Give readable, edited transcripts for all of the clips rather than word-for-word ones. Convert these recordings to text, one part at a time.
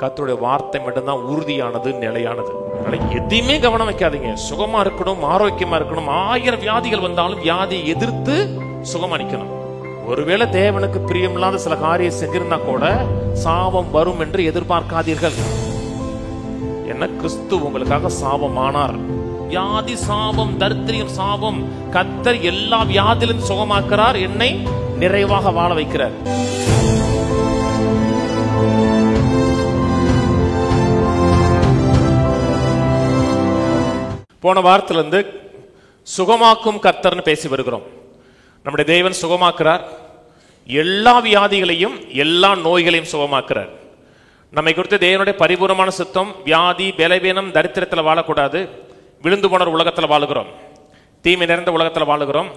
கர்த்தருடைய வார்த்தை மட்டும்தான் உறுதியானது, நிலையானது. எதையுமே கவனம் வைக்காதீங்க. சுகமா இருக்கணும், ஆரோக்கியமா இருக்கணும். 1000 வியாதிகள் வந்தாலும் வியாதியை எதிர்த்து சுகமா நிக்கணும். ஒருவேளை தேவனுக்கு பிரியமில்லாத சில காரியம் செஞ்சிருந்தா கூட சாபம் வரும் என்று எதிர்பார்க்காதீர்கள். என்ன, கிறிஸ்து உங்களுக்காக சாபமானார். வியாதி சாபம், தரித்திரம் சாபம், கர்த்தர் எல்லா வியாதியிலும் சுகமாக்குறார். என்னை நிறைவாக வாழ வைக்கிறார். போன வாரத்திலிருந்து சுகமாக்கும் கர்த்தர்னு பேசி வருகிறோம். நம்முடைய தேவன் சுகமாக்குறார். எல்லா வியாதிகளையும் எல்லா நோய்களையும் சுகமாக்குறார். நம்மை குறித்து தேவனுடைய பரிபூர்ணமான சித்தம் வியாதி, பலவீனம், தரித்திரத்தில் வாழக்கூடாது. விழுந்து போன உலகத்தில் வாழுகிறோம். தீமை நிறைந்த உலகத்தில் வாழுகிறோம்.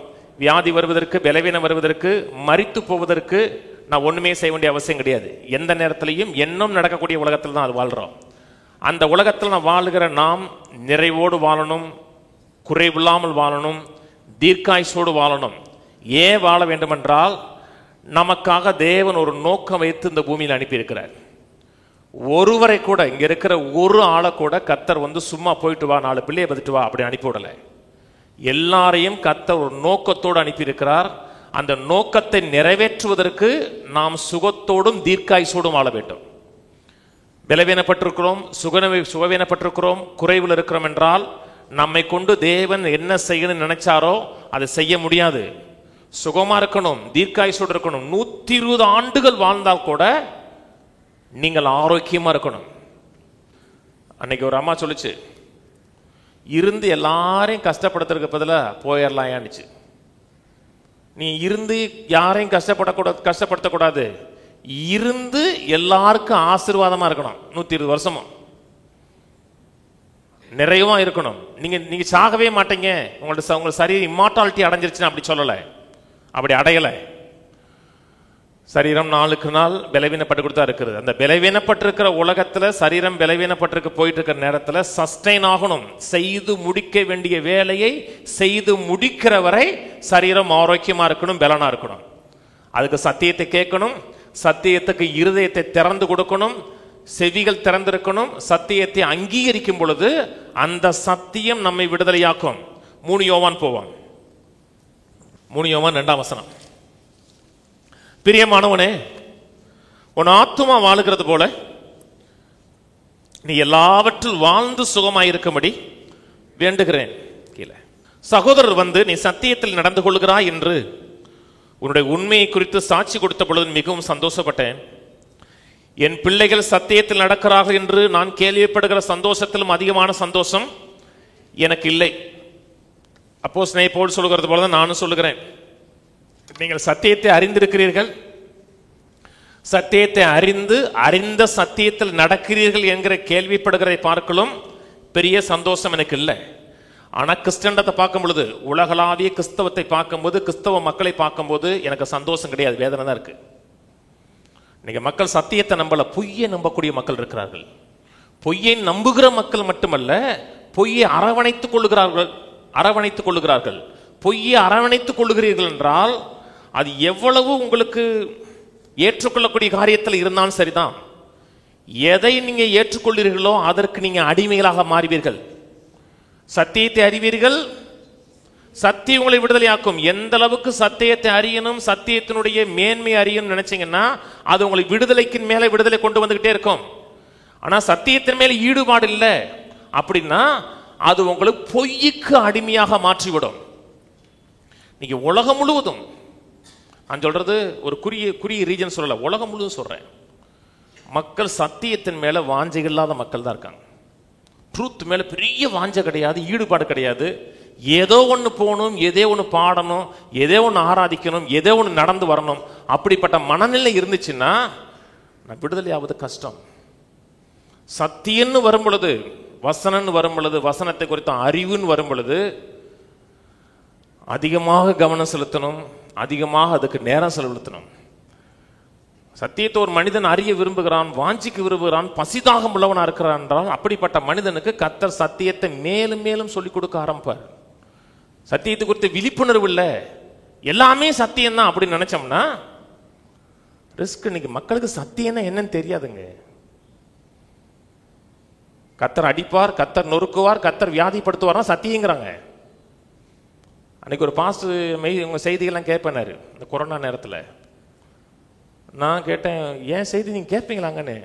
வியாதி வருவதற்கு, பலவீனம் வருவதற்கு, மரித்து போவதற்கு நான் ஒண்ணுமே செய்ய வேண்டிய அவசியம் கிடையாது. எந்த நேரத்திலையும் எண்ணம் நடக்கக்கூடிய உலகத்தில் தான் அது வாழ்றோம். அந்த உலகத்தில் நான் வாழுகிற நாம் நிறைவோடு வாழணும், குறைவில்லாமல் வாழணும், தீர்க்காயுசோடு வாழணும். ஏன் வாழ வேண்டுமென்றால் நமக்காக தேவன் ஒரு நோக்கம் வைத்து இந்த பூமியில் அனுப்பியிருக்கிறார். ஒருவரை கூட, இங்க இருக்கிற ஒரு ஆளை கூட கர்த்தர் சும்மா போயிட்டு வா, 4 பிள்ளையை பதிட்டு வா அப்படி அனுப்பிவிடலை. எல்லாரையும் கர்த்தர் ஒரு நோக்கத்தோடு அனுப்பியிருக்கிறார். அந்த நோக்கத்தை நிறைவேற்றுவதற்கு நாம் சுகத்தோடும் தீர்க்காயுசோடும் வாழ வேண்டும். பலவீனப்பட்டிருக்கிறோம், சுகவீனப்பட்டிருக்கிறோம், குறைவில் இருக்கிறோம் என்றால் நம்மை கொண்டு தேவன் என்ன செய்யணும்னு நினைச்சாரோ அதை செய்ய முடியாது. சுகமா இருக்கணும், தீர்க்காயுசோடு இருக்கணும். 120 ஆண்டுகள் வாழ்ந்தால் கூட நீங்கள் ஆரோக்கியமா இருக்கணும். அன்னைக்கு ஒரு அம்மா சொல்லுச்சு, இருந்து எல்லாரையும் கஷ்டப்படுத்துறதுக்கு பதிலாக போயிடலாம் ஏன்னுச்சு. நீ இருந்து யாரையும் கஷ்டப்படுத்தக்கூடாது, இருந்து எல்லாருக்கும் ஆசீர்வாதமா இருக்கணும். 120 வருஷமும் நிறைவா இருக்கணும். நீங்க சாகவே மாட்டீங்க, உங்களோட சரீரம் இம்மார்டாலிட்டி அடைஞ்சிருச்சுன்னு அப்படி சொல்லலை, அப்படி அடையலை. சரீரம் நாளுக்கு நாள் பலவீனப்பட்டு கொடுத்தா இருக்கிறது. அந்த பலவீனப்பட்டிருக்கிற உலகத்துல சரீரம் பலவீனப்பட்டிருக்க போயிட்டு இருக்கிற நேரத்தில் சஸ்டெயின் ஆகணும். செய்து முடிக்க வேண்டிய வேலையை செய்து முடிக்கிற வரை சரீரம் ஆரோக்கியமா இருக்கணும், பலனா இருக்கணும். அதுக்கு சத்தியத்தை கேட்கணும், சத்தியத்துக்கு இருதயத்தை திறந்து கொடுக்கணும், செவிகள் திறந்திருக்கணும். சத்தியத்தை அங்கீகரிக்கும் பொழுது அந்த சத்தியம் நம்மை விடுதலையாக்கும். 3 யோவான் போவான். 3 யோவான் 2ஆம் வசனம். பிரியமானவனே, உன் ஆத்துமா வாழுகிறது போல நீ எல்லாவற்றில் வாழ்ந்து சுகமாயிருக்கும்படி வேண்டுகிறேன். கீழே சகோதரர் நீ சத்தியத்தில் நடந்து கொள்கிறாய் என்று உன்னுடைய உண்மையை குறித்து சாட்சி கொடுத்த பொழுது மிகவும் சந்தோஷப்பட்டேன். என் பிள்ளைகள் சத்தியத்தில் நடக்கிறார்கள் என்று நான் கேள்விப்படுகிற சந்தோஷத்திலும் அதிகமான சந்தோஷம் எனக்கு இல்லை. அப்போஸ்தலனாகிய பவுல் சொல்கிறது போலதான் நானும் சொல்லுகிறேன். நீங்கள் சத்தியத்தை அறிந்திருக்கிறீர்கள், சத்தியத்தை அறிந்த சத்தியத்தில் நடக்கிறீர்கள் என்கிற கேள்விப்படுகிறதை பார்க்கலும் பெரிய சந்தோஷம் எனக்கு இல்லை. ஆனா கிறிஸ்தவத்தை பார்க்கும் பொழுது, உலகளாவிய கிறிஸ்தவத்தை பார்க்கும்போது, கிறிஸ்தவ மக்களை பார்க்கும்போது எனக்கு சந்தோஷம் கிடையாது, வேதனை தான் இருக்கு. நீங்க மக்கள் சத்தியத்தை நம்பல, பொய்யை நம்பக்கூடிய மக்கள் இருக்கிறார்கள். பொய்யை நம்புகிற மக்கள் மட்டுமல்ல, பொய்யை அரவணைத்துக் கொள்ளுகிறார்கள். பொய்யை அரவணைத்துக் கொள்ளுகிறீர்கள் என்றால் அது எவ்வளவு உங்களுக்கு ஏற்றுக்கொள்ளக்கூடிய காரியத்தில் இருந்தாலும் சரிதான். எதை நீங்க ஏற்றுக்கொள்கிறீர்களோ அதற்கு நீங்க அடிமைகளாக மாறுவீர்கள். சத்தியத்தை அறிவீர்கள், சத்தியம் உங்களை விடுதலையாக்கும். எந்த அளவுக்கு சத்தியத்தை அறியணும், சத்தியத்தினுடைய மேன்மை அறியணும் நினைச்சீங்கன்னா அது உங்களை விடுதலைக்கு மேல விடுதலை கொண்டு வந்துகிட்டே இருக்கும். ஆனா சத்தியத்தின் மேல ஈடுபாடு இல்லை அப்படின்னா அது உங்களுக்கு பொய்யுக்கு அடிமையாக மாற்றிவிடும். நீங்க உலகம் முழுவதும், நான் சொல்றது ஒரு குறிய ரீஜன் சொல்லல, உலகம் முழுவதும் சொல்றேன், மக்கள் சத்தியத்தின் மேல வாஞ்சை இல்லாத மக்கள் தான் இருக்காங்க. ட்ரூத் மேல பெரிய வாஞ்சை கிடையாது, ஈடுபாடு கிடையாது. ஏதோ ஒன்று போகணும், ஏதோ ஒன்று பாடணும், ஏதோ ஒன்று ஆராதிக்கணும், ஏதோ ஒன்று நடந்து வரணும், அப்படிப்பட்ட மனநிலை இருந்துச்சுன்னா நான் விடுதலை ஆவது கஷ்டம். சத்தியன்னு வரும் பொழுது, வசனன்னு வரும் பொழுது, வசனத்தை குறித்த அறிவுன்னு வரும் பொழுது அதிகமாக கவனம் செலுத்தணும், அதிகமாக அதுக்கு நேரம் செலுத்தணும். சத்தியத்தை ஒரு மனிதன் அறிய விரும்புகிறான், வாஞ்சிக்கு விரும்புகிறான், பசிதாகம் உள்ளவனா இருக்கிறான் என்றால் அப்படிப்பட்ட மனிதனுக்கு கர்த்தர் சத்தியத்தை மேலும் மேலும் சொல்லிக் கொடுக்க ஆரம்பிப்பார். சத்தியத்தை குறித்த விழிப்புணர்வு இல்லை, எல்லாமே சத்தியம் தான் அப்படின்னு நினைச்சோம்னா ரிஸ்க். இன்னைக்கு மக்களுக்கு சத்தியம்னா என்னன்னு தெரியாதுங்க. கத்தர் அடிப்பார், கத்தர் நொறுக்குவார், கத்தர் வியாதிப்படுத்துவார்னா சத்தியங்கிறாங்க. அன்னைக்கு ஒரு பாஸ்டர் உங்க செய்திகள்லாம் கேட்பேனாரு இந்த கொரோனா நேரத்தில். நான் கேட்டேன், ஏன் செய்தி நீங்க கேட்பீங்களாங்கன்னு.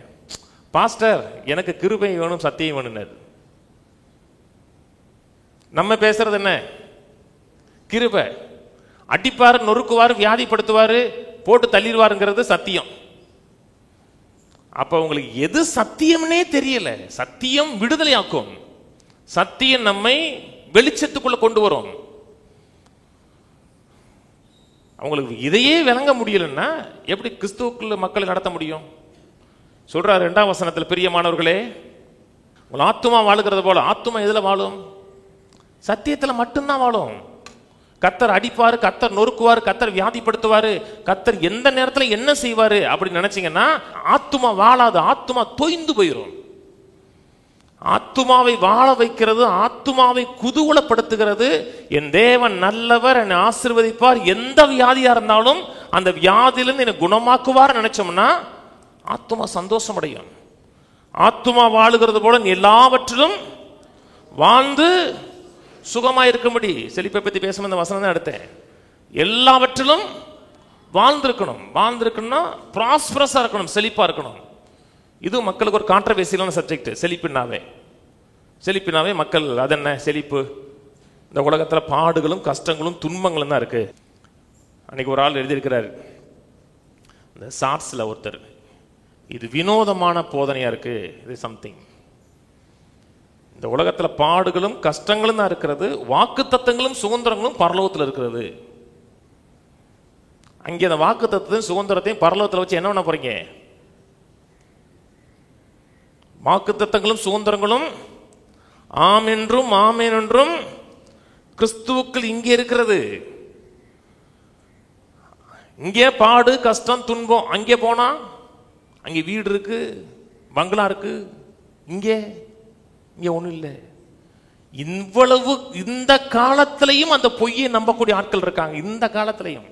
பாஸ்டர் எனக்கு கிருபை வேணும், சத்தியம் வேணும்னாரு. நம்ம பேசுறது என்ன? கிருபை. அடிப்பாரு, நொறுக்குவாரு, வியாதிப்படுத்துவாரு, போட்டு தள்ளிடுவாருங்கிறது சத்தியம். அப்ப உங்களுக்கு எது சத்தியம்னே தெரியல. சத்தியம் விடுதலையாக்கும், சத்தியம் நம்மை வெளிச்சத்துக்குள்ள கொண்டு வரும். அவங்களுக்கு இதையே விளங்க முடியலன்னா எப்படி கிறிஸ்துவுக்குள்ள மக்களை நடத்த முடியும்? சொல்றாரு 2ஆம் வசனத்தில், பிரியமானவர்களே உங்கள் ஆத்துமா வாழுகிறது போல. ஆத்துமா எதுல வாழும்? சத்தியத்தில் மட்டும்தான் வாழும். கத்தர் அடிப்பாரு, கத்தர் நொறுக்குவாரு, கத்தர் வியாதிப்படுத்துவாரு, கத்தர் எந்த நேரத்தில் என்ன செய்வாரு அப்படின்னு நினைச்சீங்கன்னா ஆத்துமா வாழாது, ஆத்துமா தொய்ந்து போயிடும். ஆத்துமாவை வாழ வைக்கிறது, ஆத்துமாவை குதூகலப்படுத்துகிறது. என் தேவன் நல்லவர், என்னை ஆசீர்வதிப்பார், எந்த வியாதியா இருந்தாலும் அந்த வியாதியிலிருந்து என்னை குணமாக்குவார் நினைச்சோம்னா ஆத்துமா சந்தோஷம் அடையும். ஆத்துமா வாழுகிறது போல எல்லாவற்றிலும் வாழ்ந்து சுகமாக இருக்கும்படி. செழிப்பை பற்றி பேசும் இந்த வசனம் தான் எடுத்தேன். எல்லாவற்றிலும் வாழ்ந்திருக்கணும். வாழ்ந்திருக்கணும்னா ப்ராஸ்பரஸாக இருக்கணும், செழிப்பாக இருக்கணும். இது மக்களுக்கு ஒரு கான்ட்ரவர்சியலான சப்ஜெக்ட். செழிப்பினாவே மக்கள் அதென்ன செழிப்பு? இந்த உலகத்தில் பாடுகளும் கஷ்டங்களும் துன்பங்களும் தான் இருக்கு. அன்னைக்கு ஒரு ஆள் எழுதியிருக்கிறார் இந்த ஷார்ட்ஸில் ஒருத்தர், இது வினோதமான போதனையா இருக்கு, இது சம்திங். இந்த உலகத்தில் பாடுகளும் கஷ்டங்களும் தான் இருக்கிறது, வாக்கு தத்தங்களும் சுதந்திரங்களும் பரலோகத்தில் இருக்கிறது. அங்கே அந்த வாக்கு தத்தத்தையும் சுதந்திரத்தையும் பரலோகத்தில் வச்சு என்ன பண்ண போறீங்க? வாக்கு தத்தங்களும் சுதந்திரங்களும் ஆம் என்றும் ஆமேன் என்றும் கிறிஸ்துவுக்குள் இங்கே இருக்கிறது. இங்கே பாடு கஷ்டம் துன்பம், அங்கே போனா அங்கே வீடு இருக்கு, பங்களா இருக்கு, இங்கே இங்கே ஒன்றும் இல்லை. இவ்வளவு இந்த காலத்திலையும் அந்த பொய்யை நம்பக்கூடிய ஆட்கள் இருக்காங்க. இந்த காலத்திலையும்,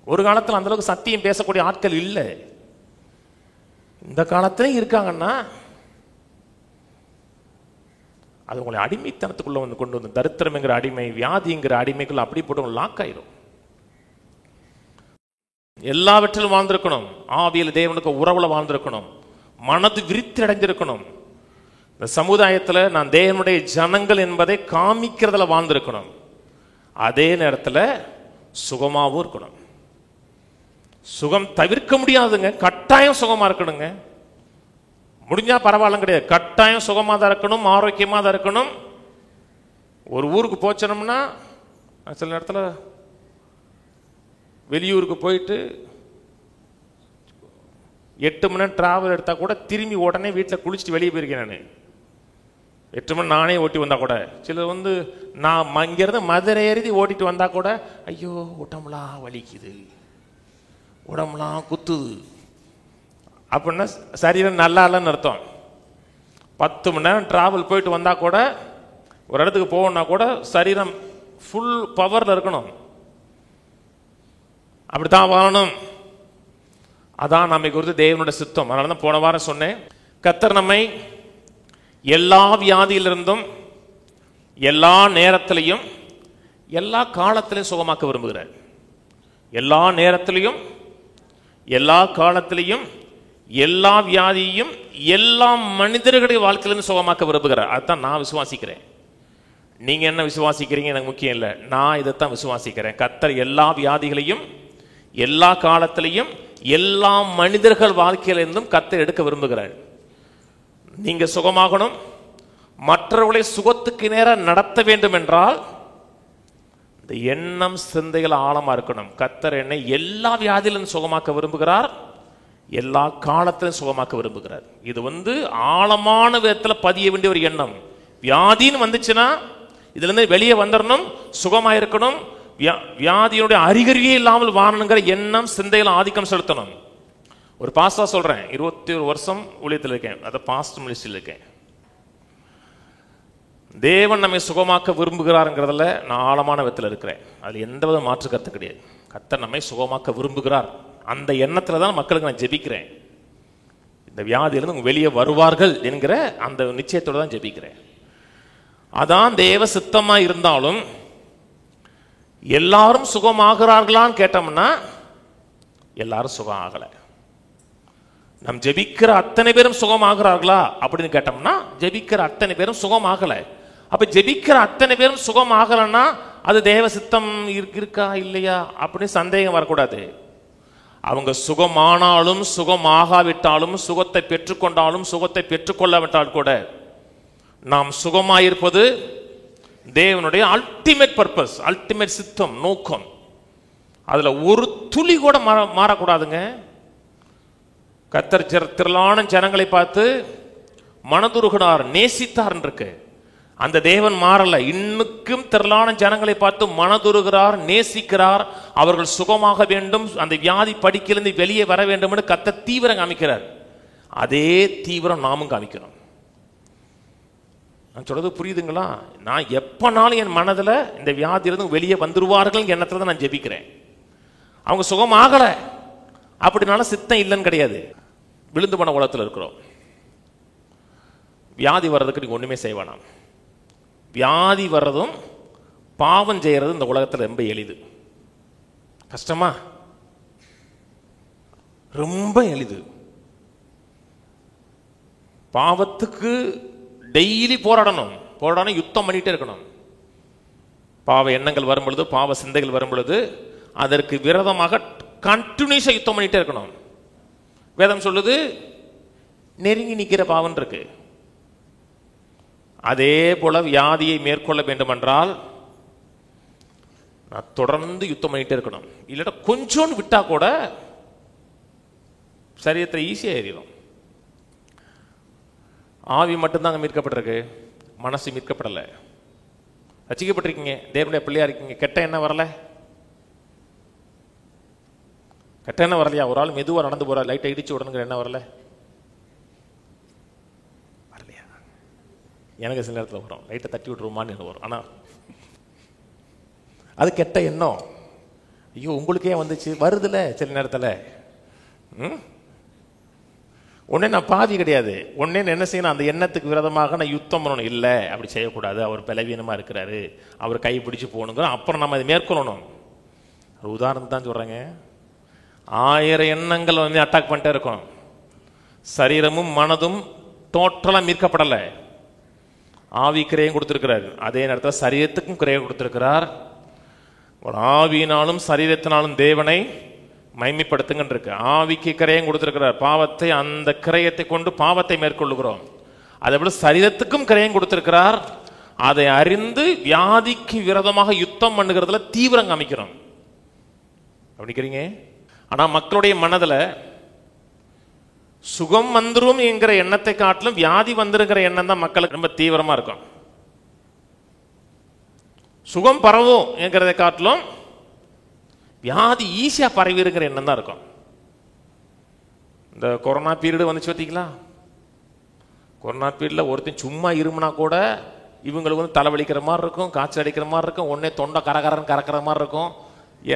ஒரு காலத்தில் அந்த அளவுக்கு சத்தியம் பேசக்கூடிய ஆட்கள் இல்லை, இந்த காலத்திலையும் இருக்காங்கன்னா அது உங்களை அடிமைத்தனத்துக்குள்ள வந்து கொண்டு வந்து தரித்திரம்ங்கிற அடிமை, வியாதிங்கிற அடிமைக்குள்ள அப்படி போட்டு லாக் ஆயிரும். எல்லாவற்றிலும் வாழ்ந்திருக்கணும். ஆவியில் தேவனுக்கு உறவுல வாழ்ந்திருக்கணும். மனது விருத்தி அடைஞ்சிருக்கணும். இந்த சமுதாயத்தில் நான் தேவனுடைய ஜனங்கள் என்பதை காமிக்கிறதுல வாழ்ந்திருக்கணும். அதே நேரத்தில் சுகமாகவும் இருக்கணும். சுகம் தவிர்க்க முடியாதுங்க, கட்டாயம் சுகமா இருக்கணுங்க. முடிஞ்சா பரவாயில்ல கிடையாது, கட்டாயம் சுகமாக தான் இருக்கணும், ஆரோக்கியமாக தான் இருக்கணும். ஒரு ஊருக்கு போச்சோம்னா சில நேரத்தில் வெளியூருக்கு போயிட்டு 8 மணி நேரம் டிராவல் எடுத்தால் கூட திரும்பி உடனே வீட்டில் குளிச்சுட்டு வெளியே போயிருக்கேன். நான் 8 மணி நானே ஓட்டி வந்தா கூட, சிலர் வந்து நான் இங்கேருந்து மதுரை ஏறி ஓட்டிட்டு வந்தா கூட ஐயோ உடம்புலாம் வலிக்குது, உடம்புலாம் குத்துது அப்படின்னா சரீரம் நல்லா இல்லைன்னு அர்த்தம். 10 மணி நேரம் டிராவல் போயிட்டு வந்தா கூட, ஒரு இடத்துக்கு போகணும்னா கூட சரீரம் ஃபுல் பவர்ல இருக்கணும். அப்படித்தான் வாழணும். அதான் நம்மை குறித்து தேவனுடைய சித்தம். அதனால தான் போன வாரம் சொன்னேன், கர்த்தர் நம்மை எல்லா வியாதியிலிருந்தும் எல்லா நேரத்திலையும் எல்லா காலத்திலையும் சுகமாக்க விரும்புகிறார். எல்லா நேரத்திலையும் எல்லா காலத்திலையும் எல்லா வியாதியையும் எல்லா மனிதர்களுடைய வாழ்க்கையிலிருந்து சுகமாக்க விரும்புகிறார். அதுதான் நான் விசுவாசிக்கிறேன். நீங்க என்ன விசுவாசிக்கிறீங்க எனக்கு முக்கியம் இல்லை, நான் இதைத்தான் விசுவாசிக்கிறேன். கர்த்தர் எல்லா வியாதிகளையும் எல்லா காலத்திலையும் எல்லா மனிதர்கள் வாழ்க்கையிலிருந்தும் கர்த்தர் எடுக்க விரும்புகிறார். நீங்க சுகமாகணும், மற்றவர்களை சுகத்துக்கு நேரம் நடத்த வேண்டும் என்றால் இந்த எண்ணம் சிந்தைகள் ஆழமா இருக்கணும். கர்த்தர் என்னை எல்லா வியாதியிலும் சுகமாக்க விரும்புகிறார், எல்லா காலத்திலும் சுகமாக்க விரும்புகிறார். இது ஆழமான விதத்தில் பதிய வேண்டிய ஒரு எண்ணம். வியாதின்னு வந்துச்சுன்னா இதுல இருந்து வெளியே வந்துடணும், சுகமாயிருக்கணும், வியாதியுடைய அறிகுறியே இல்லாமல் வாழணுங்கிற எண்ணம் சிந்தையில் ஆதிக்கம் செலுத்தணும். ஒரு பாஸ்டா சொல்றேன், 21 வருஷம் ஊழியத்தில் இருக்கேன், அதை பாஸ்ட் மினிஸ்ட்ரியில் இருக்கேன். தேவன் நம்மை சுகமாக்க விரும்புகிறாருங்கிறதுல நான் ஆழமான விதத்தில் இருக்கிறேன். அதில் எந்தவித மாற்று கருத்து கிடையாது. கர்த்தர் நம்மை சுகமாக்க விரும்புகிறார், அந்த எண்ணத்துல தான் மக்களுக்கு நான் ஜெபிக்கிறேன். இந்த வியாதியிலிருந்து வெளியே வருவார்கள் என்கிற அந்த நிச்சயத்தோடு தான் ஜெபிக்கிறேன். அதான் தேவ சித்தமா இருந்தாலும் எல்லாரும் சுகமாகிறார்களான்னு கேட்டோம்னா எல்லாரும் சுகம் ஆகலை. நம் ஜெபிக்கிற அத்தனை பேரும் சுகமாகிறார்களா அப்படின்னு கேட்டோம்னா ஜெபிக்கிற அத்தனை பேரும் சுகமாகலை. அப்ப ஜெபிக்கிற அத்தனை பேரும் சுகமாகலைன்னா அது தேவ சித்தம் இருக்கா இல்லையா அப்படின்னு சந்தேகம் வரக்கூடாது. அவங்க சுகமானாலும் சுகமாகாவிட்டாலும் சுகத்தை பெற்றுக்கொண்டாலும் சுகத்தை பெற்றுக்கொள்ளாவிட்டால் கூட நாம் சுகமாயிருப்பது தேவனுடைய அல்டிமேட் பர்பஸ், அல்டிமேட் சித்தம், நோக்கம். அதுல ஒரு துளி கூட மாறக்கூடாதுங்க. கர்த்தர் திரளான ஜனங்களை பார்த்து மனதுருகினார், நேசித்தார் இருக்கு. அந்த தேவன் மாறல. இன்னுக்கும் திரளான ஜனங்களை பார்த்து மனதுருகிறார், நேசிக்கிறார். அவர்கள் சுகமாக வேண்டும், அந்த வியாதி படிக்கிலிருந்து வெளியே வர வேண்டும் என்று கர்த்தர் தீவிரம் காமிக்கிறார். அதே தீவிரம் நாமும் காமிக்கிறோம். நான் சொல்றது புரியுதுங்களா? நான் எப்பனாலும் என் மனதில் இந்த வியாதியிலிருந்து வெளியே வந்துருவார்கள் எண்ணத்துல தான் நான் ஜெபிக்கிறேன். அவங்க சுகமாகல அப்படினால சித்தம் இல்லைன்னு கிடையாது. விழுந்து போன உலகத்தில் இருக்கிறோம். வியாதி வர்றதுக்கு நீங்க ஒண்ணுமே செய்வானாம். வியாதி வர்றதும் பாவம் செய்யறது இந்த உலகத்தில் ரொம்ப எளிது. கஷ்டமா? ரொம்ப எளிது. பாவத்துக்கு டெய்லி போராடணும், யுத்தம் பண்ணிட்டே இருக்கணும். பாவ எண்ணங்கள் வரும் பொழுது, பாவ சிந்தைகள் வரும் பொழுது அதற்கு விரோதமாக கண்டினியூஸா யுத்தம் பண்ணிட்டே இருக்கணும். வேதம் சொல்லுது நெருங்கி நிற்கிற பாவம் இருக்கு. அதே போல வியாதியை மேற்கொள்ள வேண்டும் என்றால் நான் தொடர்ந்து யுத்தம் பண்ணிட்டே இருக்கணும். இல்லட்டா கொஞ்சோன்னு விட்டா கூட சரீரத்தை ஈஸியா ஏறிடும். ஆவி மட்டும்தாங்க மீட்கப்பட்டிருக்கு, மனசு மீட்கப்படலை. ரசிக்கப்பட்டிருக்கீங்க, தேவனுடைய பிள்ளையா இருக்கீங்க, கெட்ட எண்ணம் வரல, கெட்ட எண்ணம் வரலையா? ஒரு ஆள் மெதுவா நடந்து போற, லைட்டை இடிச்சு உடனுங்கிற எண்ணம் வரல, வரலையா? எனக்கு சில நேரத்தில் வரும், லைட்டை தட்டி விட்டுருமான்னு வரும். ஆனா அது கெட்ட எண்ணம். ஐயோ உங்களுக்கே வந்துச்சு, வருதுல சில நேரத்தில். உடனே நான் பாவி கிடையாது. உடனே என்ன செய்யணும்? அந்த எண்ணத்துக்கு விரோதமாக நான் யுத்தம் பண்ணணும். இல்லை, அப்படி செய்யக்கூடாது, அவர் பலவீனமா இருக்கிறாரு, அவர் கை பிடிச்சு போகணுங்கிற அப்புறம் நம்ம அதை மேற்கொள்ளணும். ஒரு உதாரணம் தான் சொல்றேங்க. 1000 எண்ணங்கள் வந்து அட்டாக் பண்ணிட்டே இருக்கும். சரீரமும் மனதும் டோட்டலா மீட்கப்படலை. ஆவி கிரையும் கொடுத்திருக்கிறார், அதே நேரத்தில் சரீரத்துக்கும் கிரையை கொடுத்திருக்கிறார். ஆவியினாலும் சரீரத்தினாலும் தேவனை மைமைப்படுத்துங்கன்னு இருக்கு. ஆவிக்கு கிரையம் கொடுத்திருக்கிறார். பாவத்தை, அந்த கிரயத்தை கொண்டு பாவத்தை மேற்கொள்ளுகிறோம். அதே போல சரீரத்துக்கும் கிரையம் கொடுத்திருக்கிறார். அதை அறிந்து வியாதிக்கு விரோதமாக யுத்தம் பண்ணுகிறதுல தீவிரம் காமிக்கிறோம். அப்படிங்கிறீங்க. ஆனா மக்களுடைய மனதில் சுகம் வந்துரும் என்கிற எண்ணத்தை காட்டிலும் வியாதி வந்துருங்கிற எண்ணம் தான் மக்களுக்கு ரொம்ப தீவிரமா இருக்கும். சுகம் பரவும் என்கிறதை காட்டிலும் வியாதி ஈஸியா பரவிருங்கிற எண்ணம் தான் இருக்கும். இந்த கொரோனா பீரியடு வந்துச்சு பார்த்தீங்களா? கொரோனா பீரியட்ல ஒருத்தன் சும்மா இருமுனா கூட இவங்களுக்கு வந்து தலைவலிக்கிற மாதிரி இருக்கும், காய்ச்சல் அடிக்கிற மாதிரி இருக்கும், உடனே தொண்டை கரகரன்னு கறக்கிற மாதிரி இருக்கும்.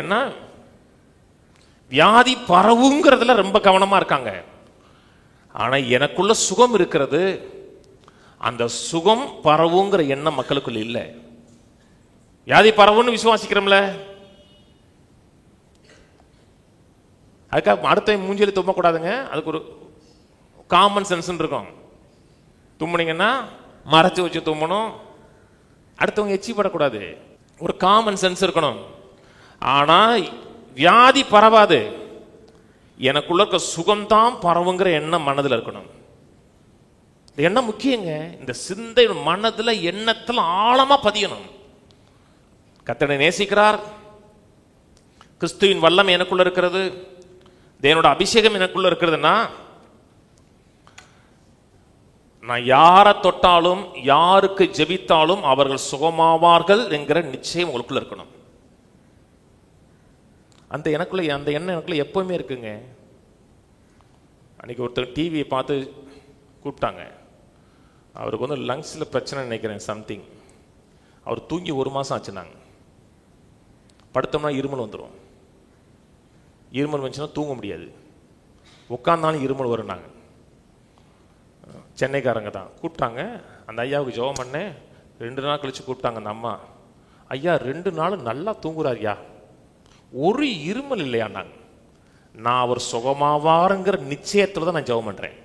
ஏன்னா வியாதி பரவுங்கிறதுல ரொம்ப கவனமா இருக்காங்க. ஆனா எனக்குள்ள சுகம் இருக்கிறது, அந்த சுகம் பரவுங்கிற எண்ணம் மக்களுக்குள்ள இல்லை. வியாதி பரவுன்னு விசுவாசிக்கிறோம்ல, அதுக்காக அடுத்த மூஞ்சில தும்மக்கூடாதுங்க. அதுக்கு ஒரு காமன் சென்ஸ் இருக்கும். தும்முனீங்கன்னா மறைச்சு வச்சு தும்மணும், அடுத்தவங்க எச்சிப்படக்கூடாது. ஒரு காமன் சென்ஸ் இருக்கணும். ஆனா வியாதி பரவாது, எனக்குள்ள இருக்க சுகம்தான் பரவுங்கிற எண்ணம் மனதில் இருக்கணும். இந்த எண்ணம் முக்கியங்க. இந்த சிந்தை மனதில் எண்ணத்தில் ஆழமா பதியணும். கர்த்தரை நேசிக்கிறார், கிறிஸ்துவின் வல்லமை எனக்குள்ள இருக்கிறது, தேவனோட அபிஷேகம் எனக்குள்ள இருக்கிறதுனா நான் யாரை தொட்டாலும் யாருக்கு ஜெபித்தாலும் அவர்கள் சுகமாவார்கள் என்கிற நிச்சயம் உங்களுக்குள்ள இருக்கணும். அந்த எனக்குள்ள அந்த எண்ணம் எனக்குள்ள எப்பவுமே இருக்குங்க. அன்னைக்கு ஒருத்தர் டிவியை பார்த்து கூப்பிட்டாங்க. அவருக்கு வந்து லங்ஸில் பிரச்சனை நினைக்கிறேன், சம்திங். அவர் தூங்கி 1 மாதம் ஆச்சுனாங்க. படுத்தோம்னா இருமல் வந்துடும். இருமல் வந்துச்சுன்னா தூங்க முடியாது, உட்காந்தாலும் இருமல் வரும்னாங்க. சென்னைக்காரங்க தான் கூப்பிட்டாங்க. அந்த ஐயாவுக்கு ஜெபம் பண்ணேன். 2 நாள் கழிச்சு கூப்பிட்டாங்க அந்த அம்மா. ஐயா 2 நாள் நல்லா தூங்குறாருயா, ஒரு இருமல் இல்லையா. நான் அவர் சுகமாவாருங்கிற நிச்சயத்துல தான் நான் ஜெபம் பண்றேன்.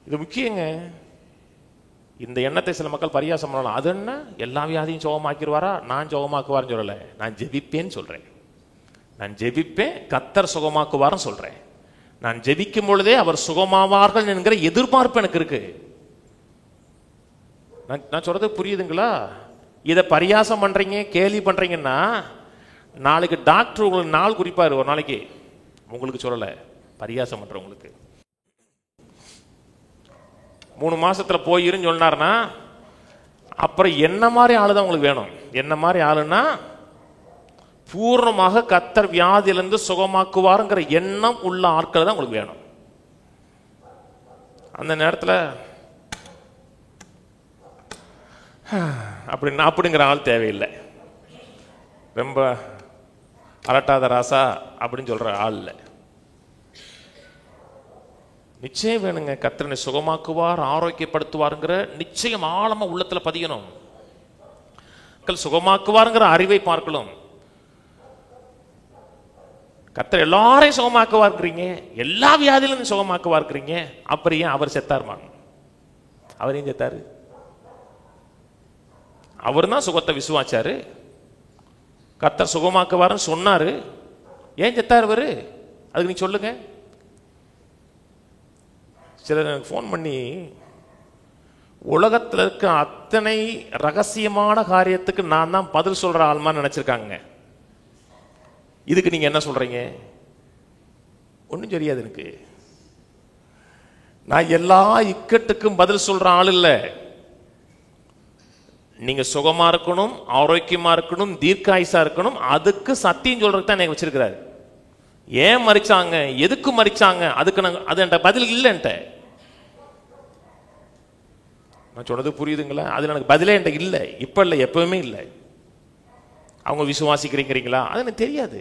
இது முக்கியங்க. இந்த எண்ணத்தை சில மக்கள் பரியாசம் பண்ணலாம். அது என்ன எல்லா வியாதியும் சுகமாக்கிடுவாரா? நான் சுகமாக்குவார்னு சொல்லலை, நான் ஜெபிப்பேன்னு சொல்றேன். நான் ஜெபிப்பேன், கர்த்தர் சுகமாக்குவார்னு சொல்றேன். நான் ஜெபிக்கும் பொழுதே அவர் சுகமாவார்கள் என்கிற எதிர்பார்ப்பு எனக்கு இருக்கு. நான் சொல்றது புரியுதுங்களா? இதை பரியாசம் பண்றீங்க, கேலி பண்றீங்கன்னா நாளைக்கு டாக்டர் உங்களுக்கு நாள் குறிப்பாரு. ஒரு நாளைக்கு உங்களுக்கு சொல்லலை, பரியாசம் பண்றவங்களுக்கு 3 மாசத்துல போயிருன்னு சொன்னார்னா அப்புறம் என்ன மாதிரி ஆளுதான் உங்களுக்கு வேணும். என்ன மாதிரி ஆளுன்னா பூர்ணமாக கர்த்தர் வியாதியிலிருந்து சுகமாக்குவாருங்கிற எண்ணம் உள்ள ஆட்கள் தான் உங்களுக்கு வேணும். அந்த நேரத்தில் அப்படிங்கிற ஆள் தேவையில்லை. ரொம்ப அலட்டாத ராசா அப்படின்னு சொல்ற ஆள் இல்லை. நிச்சயம் வேணுங்க. கர்த்தரை சுகமாக்குவார், ஆரோக்கியப்படுத்துவாருங்கிற நிச்சயம் ஆழமா உள்ளத்துல பதியணும். சுகமாக்குவாருங்கிற அறிவை பார்க்கணும். கர்த்தர் எல்லாரையும் சுகமாக்குவா இருக்கிறீங்க, எல்லா வியாதியிலும் சுகமாக்குவா இருக்கிறீங்க, அப்புறம் ஏன் அவர் செத்தாருமா? அவர் ஏன் செத்தாரு? அவர் தான் சுகத்தை விசுவாச்சாரு. கர்த்தர் சுகமாக்குவாருன்னு சொன்னாரு, ஏன் செத்தாரு அவரு? அதுக்கு நீ சொல்லுங்க. சிலர் எனக்கு ஃபோன் பண்ணி உலகத்தில் இருக்க அத்தனை ரகசியமான காரியத்துக்கு நான் தான் பதில் சொல்ற ஆள்மான்னு நினைச்சிருக்காங்க. இதுக்கு நீங்க என்ன சொல்றீங்க? ஒன்றும் தெரியாது எனக்கு. நான் எல்லா இக்கட்டுக்கும் பதில் சொல்ற ஆள் இல்லை. நீங்க சுகமா இருக்கணும், ஆரோக்கியமா இருக்கணும், தீர்க்காயுசா இருக்கணும், அதுக்கு சத்தியம் சொல்றதுக்கு தான் எனக்கு வச்சிருக்கிறாரு. ஏன் மறிச்சாங்க, எதுக்கு மறிச்சாங்க, அதுக்கு அது என்கிட்ட பதில் இல்லைன்ட்ட. நான் சொன்னது புரியுதுங்களா? அது எனக்கு பதிலே என்கிட்ட இல்லை, இப்ப இல்லை, எப்பவுமே இல்லை. அவங்க விசுவாசிக்கிறீங்களா? அது எனக்கு தெரியாது.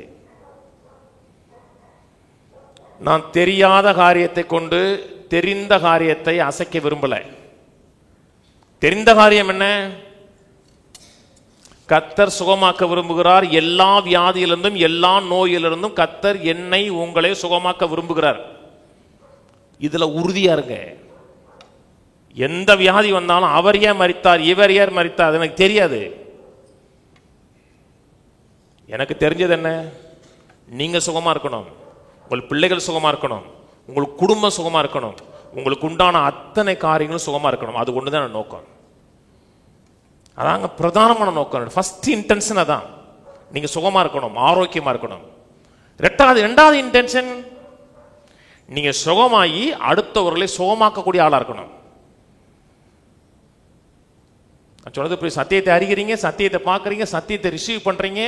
நான் தெரியாத காரியத்தை கொண்டு தெரிந்த காரியத்தை அசைக்க விரும்பல. தெரிந்த காரியம் என்ன? கர்த்தர் சுகமாக்க விரும்புகிறார். எல்லா வியாதியிலிருந்தும் எல்லா நோயிலிருந்தும் கர்த்தர் என்னை உங்களை சுகமாக்க விரும்புகிறார். இதுல உறுதியா இருங்க. எந்த வியாதி வந்தாலும் அவர் ஏன் மரித்தார், இவர் ஏன் மரித்தார் எனக்கு தெரியாது. எனக்கு தெரிஞ்சது என்ன? நீங்க சுகமா இருக்கணும், உங்கள் பிள்ளைகள் சுகமா இருக்கணும், உங்களுக்கு குடும்பம் சுகமா இருக்கணும், உங்களுக்கு உண்டான அத்தனை காரியங்களும் சுகமா இருக்கணும். அது ஒண்ணுதான் நோக்கம். அதாங்க பிரதானமான நோக்கம். ஃபர்ஸ்ட் இன்டென்ஷன் அதான். நீங்க சுகமா இருக்கணும், ஆரோக்கியமா இருக்கணும். ரெண்டாவது இன்டென்ஷன், நீங்க சுகமாயி அடுத்தவர்களை சுகமாக்கக்கூடிய ஆளா இருக்கணும். சொன்னது போய் சத்தியத்தை அறிகிறீங்க, சத்தியத்தை பார்க்குறீங்க, சத்தியத்தை ரிசீவ் பண்றீங்க.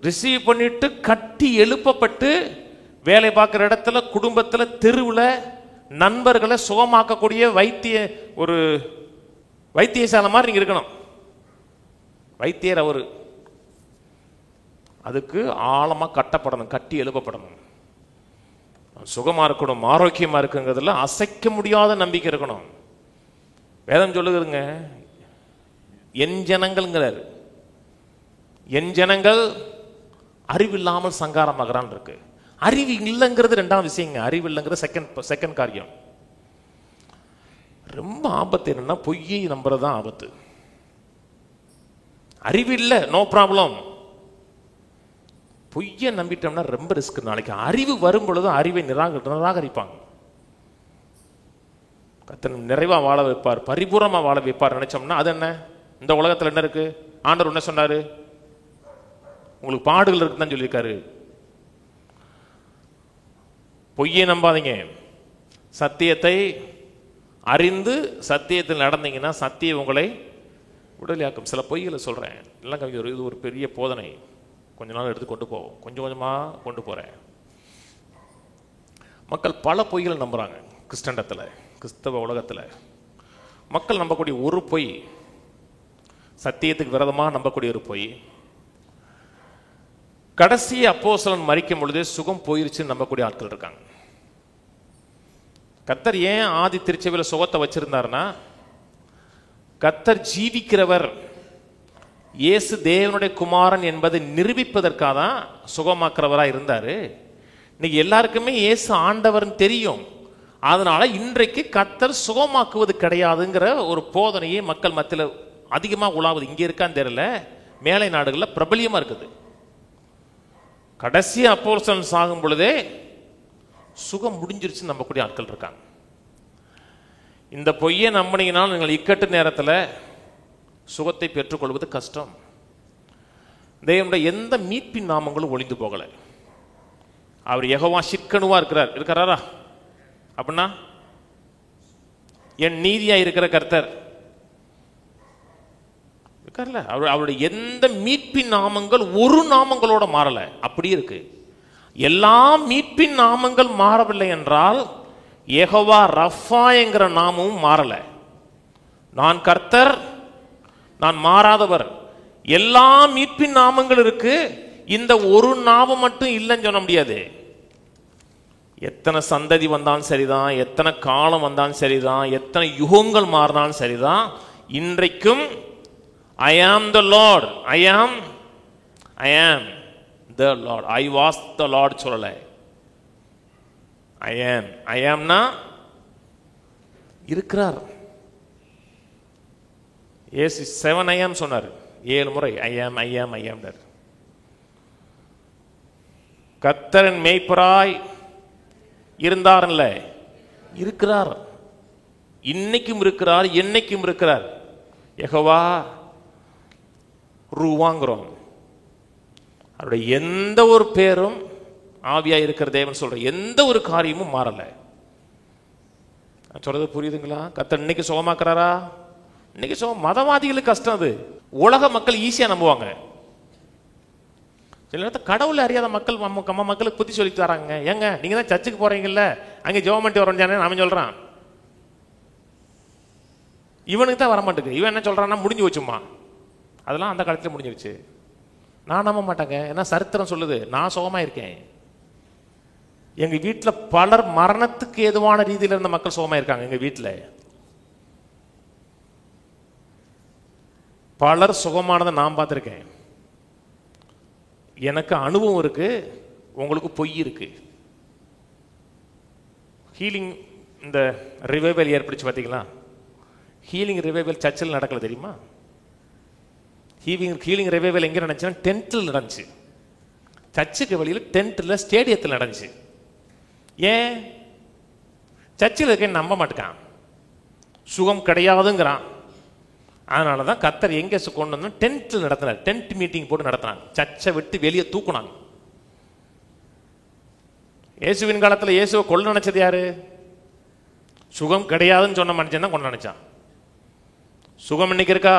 ரிசீவ் பண்ணிட்டு கட்டி எழுப்பப்பட்டு வேலை பார்க்குற இடத்துல, குடும்பத்தில், தெருவில் நண்பர்களை சுகமாக்கக்கூடிய ஒரு வைத்தியசாலை மாதிரி நீங்க இருக்கணும். வைத்தியர் அவரு. அதுக்கு ஆழமா கட்டப்படணும், கட்டி எழுப்பப்படணும். சுகமா இருக்கணும், ஆரோக்கியமா இருக்குங்கிறதுல அசைக்க முடியாத நம்பிக்கை இருக்கணும். வேதம் சொல்லுகிறதுங்க, என் ஜனங்கள்ங்கிறார். என் ஜனங்கள் அறிவில்லாமல் சங்காரமாகறான் இருக்கு. அறிவு இல்லைங்கிறது 2ஆவது விஷயங்க. அறிவு இல்லைங்கிறது செகண்ட் காரியம். ரொம்ப ஆபத்து என்னன்னா பொய்யை நம்புறதுதான் ஆபத்து. அறிவு இல்லை, நோ ப்ராப்ளம். பொய்யை நம்பிட்டோம்னா ரொம்ப ரிஸ்க். நாளைக்கு அறிவு வரும் பொழுதும் அறிவை நிராகரிப்பாங்க. கர்த்தர் நிறைவா வாழ வைப்பார், பரிபூர்ணமா வாழ வைப்பார் நினைச்சோம்னா அது என்ன? இந்த உலகத்துல என்ன இருக்கு? ஆண்டவர் என்ன சொன்னாரு? உங்களுக்கு பாடுகள் இருக்குன்னு சொல்லியிருக்காரு. பொய்யை நம்பாதீங்க. சத்தியத்தை அறிந்து சத்தியத்தில் நடந்தீங்கன்னா சத்தியம் உங்களை விடுதலையாக்கும். சில பொய்களை சொல்றேன், எல்லாம் கவிஞர், இது ஒரு பெரிய போதனை. கொஞ்ச நாள் எடுத்து கொண்டு போவோம், கொஞ்சம் கொஞ்சமா கொண்டு போறேன். மக்கள் பல பொய்களை நம்புறாங்க. கிறிஸ்தவ உலகத்துல மக்கள் நம்பக்கூடிய ஒரு பொய், சத்தியத்துக்கு விரோதமாக நம்பக்கூடிய ஒரு பொய், கடைசி அப்போஸ்தலன் மரிக்கும் பொழுதே சுகம் போயிருச்சுன்னு நம்பக்கூடிய ஆட்கள் இருக்காங்க. கர்த்தர் ஏன் ஆதி திருச்சபையில் சுகத்தை வச்சிருந்தாருன்னா, கர்த்தர் ஜீவிக்கிறவர், இயேசு தேவனுடைய குமாரன் என்பதை நிரூபிப்பதற்காக தான் சுகமாக்குறவராக இருந்தார். இன்னைக்கு எல்லாருக்குமே இயேசு ஆண்டவர்னு தெரியும். அதனால இன்றைக்கு கர்த்தர் சுகமாக்குவது கிடையாதுங்கிற ஒரு போதனையே மக்கள் மத்தியில் அதிகமாக உலாவுது. இங்கே இருக்கான்னு தெரியல, மேலை நாடுகளில் பிரபலியமாக இருக்குது. கடைசி அப்போஸ்தலன் சாகும் பொழுதே சுகம் முடிஞ்சிருச்சு நம்பக்கூடிய ஆட்கள் இருக்காங்க. இந்த பொய்யை நம்பினீங்கனால் நீங்கள் இக்கட்டு நேரத்தில் சுகத்தை பெற்றுக்கொள்வது கஷ்டம். தேவனுடைய எந்த மீட்பின் நாமங்களும் ஒளிந்து போகலை. அவர் யெகோவா சிற்கனுவா இருக்கிறாரா அப்படின்னா, என் நீதியா இருக்கிற கர்த்தர் இருக்கார்ல, அவருடைய எந்த மீட்பின் நாமங்கள் ஒரு நாமங்களோட மாறல, அப்படி இருக்கு. எல்லா மீட்பின் நாமங்கள் மாறவில்லை என்றால் யெகோவா ரஃபா என்கிற நாமமும் மாறல. நான் கர்த்தர், நான் மாறாதவர். எல்லா மீட்பின் நாமங்கள் இருக்கு, இந்த ஒரு நாமம் மட்டும் இல்லைன்னு சொல்ல முடியாது. எத்தனை சந்ததி வந்தாலும் சரிதான், எத்தனை காலம் வந்தாலும் சரிதான், எத்தனை யுகங்கள் மாறினாலும் சரிதான், இன்றைக்கும் I am the Lord, I am the Lord, I was the Lord சொல்லலை. I amனா இருக்கிறார். இயேசு 7 I am சொன்னார், 7 முறை I am. கர்த்தரின் மேய்ப்பராய் இருந்தார், இருக்கிறார், இன்னைக்கும் இருக்கிறார், என்னைக்கும் இருக்கிறார். யெகோவா ரூவாங்கிறோம். அவருடைய எந்த ஒரு பேரும் ஆவியா இருக்கிற தேவன் சொல்ற எந்த ஒரு காரியமும் மாறல. சொல்றது புரியுதுங்களா? கர்த்தர் இன்னைக்கு சுகமாக்குறாரா? இன்னைக்கு சுகம். மதவாதிகளுக்கு கஷ்டம். அது உலக மக்கள் ஈஸியா நம்புவாங்க. சில நேரத்தில் கடவுளை அறியாத மக்கள் நம்ம மக்களுக்கு புத்தி சொல்லிட்டு வராங்க. ஏங்க நீங்க தான் சர்ச்சுக்கு போறீங்கல்ல, அங்கே ஜெபம் பண்ணிட்டு வரேன் அவன் சொல்றான். இவனுக்கு தான் வரமாட்டேங்குது. இவன் என்ன சொல்றான்னா முடிஞ்சு வச்சுமா, அதெல்லாம் அந்த காலத்தில் முடிஞ்சிருச்சு. நான் நம்ப மாட்டேங்க. ஏன்னா சரித்திரம் சொல்லுது, நான் சுகமா இருக்கேன். எங்க வீட்டில் பலர் மரணத்துக்கு ஏதுவான ரீதியில் இருந்த மக்கள் சுகமா இருக்காங்க. எங்க வீட்டில் பலர் சுகமானதை நான் பார்த்துருக்கேன். எனக்கு அனுபவம் இருக்கு, உங்களுக்கு பொய் இருக்கு. ஹீலிங் இந்த ரிவைவல் ஏற்படுச்சு பார்த்தீங்களா? ஹீலிங் ரிவைவல் சர்ச்சில் நடக்கல தெரியுமா? ஹீலிங் ரிவைவல் எங்கே நடந்துச்சுன்னா டென்ட்டில் நடந்துச்சு. சர்ச்சுக்கு வெளியில் டென்ட்டில் ஸ்டேடியத்தில் நடந்துச்சு. ஏன்? சர்ச்சில் இருக்க நம்ப மாட்டேக்கான், சுகம் கிடையாதுங்கிறான். அதனால தான் கர்த்தர் எங்கே கொண்டு வந்து டென்ட்டில் நடத்தினார். டென்ட் மீட்டிங் போட்டு நடத்தினாங்க. சர்ச்சை விட்டு வெளியே தூக்குனாங்க. இயேசுவின் காலத்தில் இயேசுவை கொள்ள நினைச்சது யாரு? சுகம் கிடையாதுன்னு சொன்ன மனுஷன் தான் கொண்டு நினைச்சான். சுகம் இன்னைக்கு இருக்கா?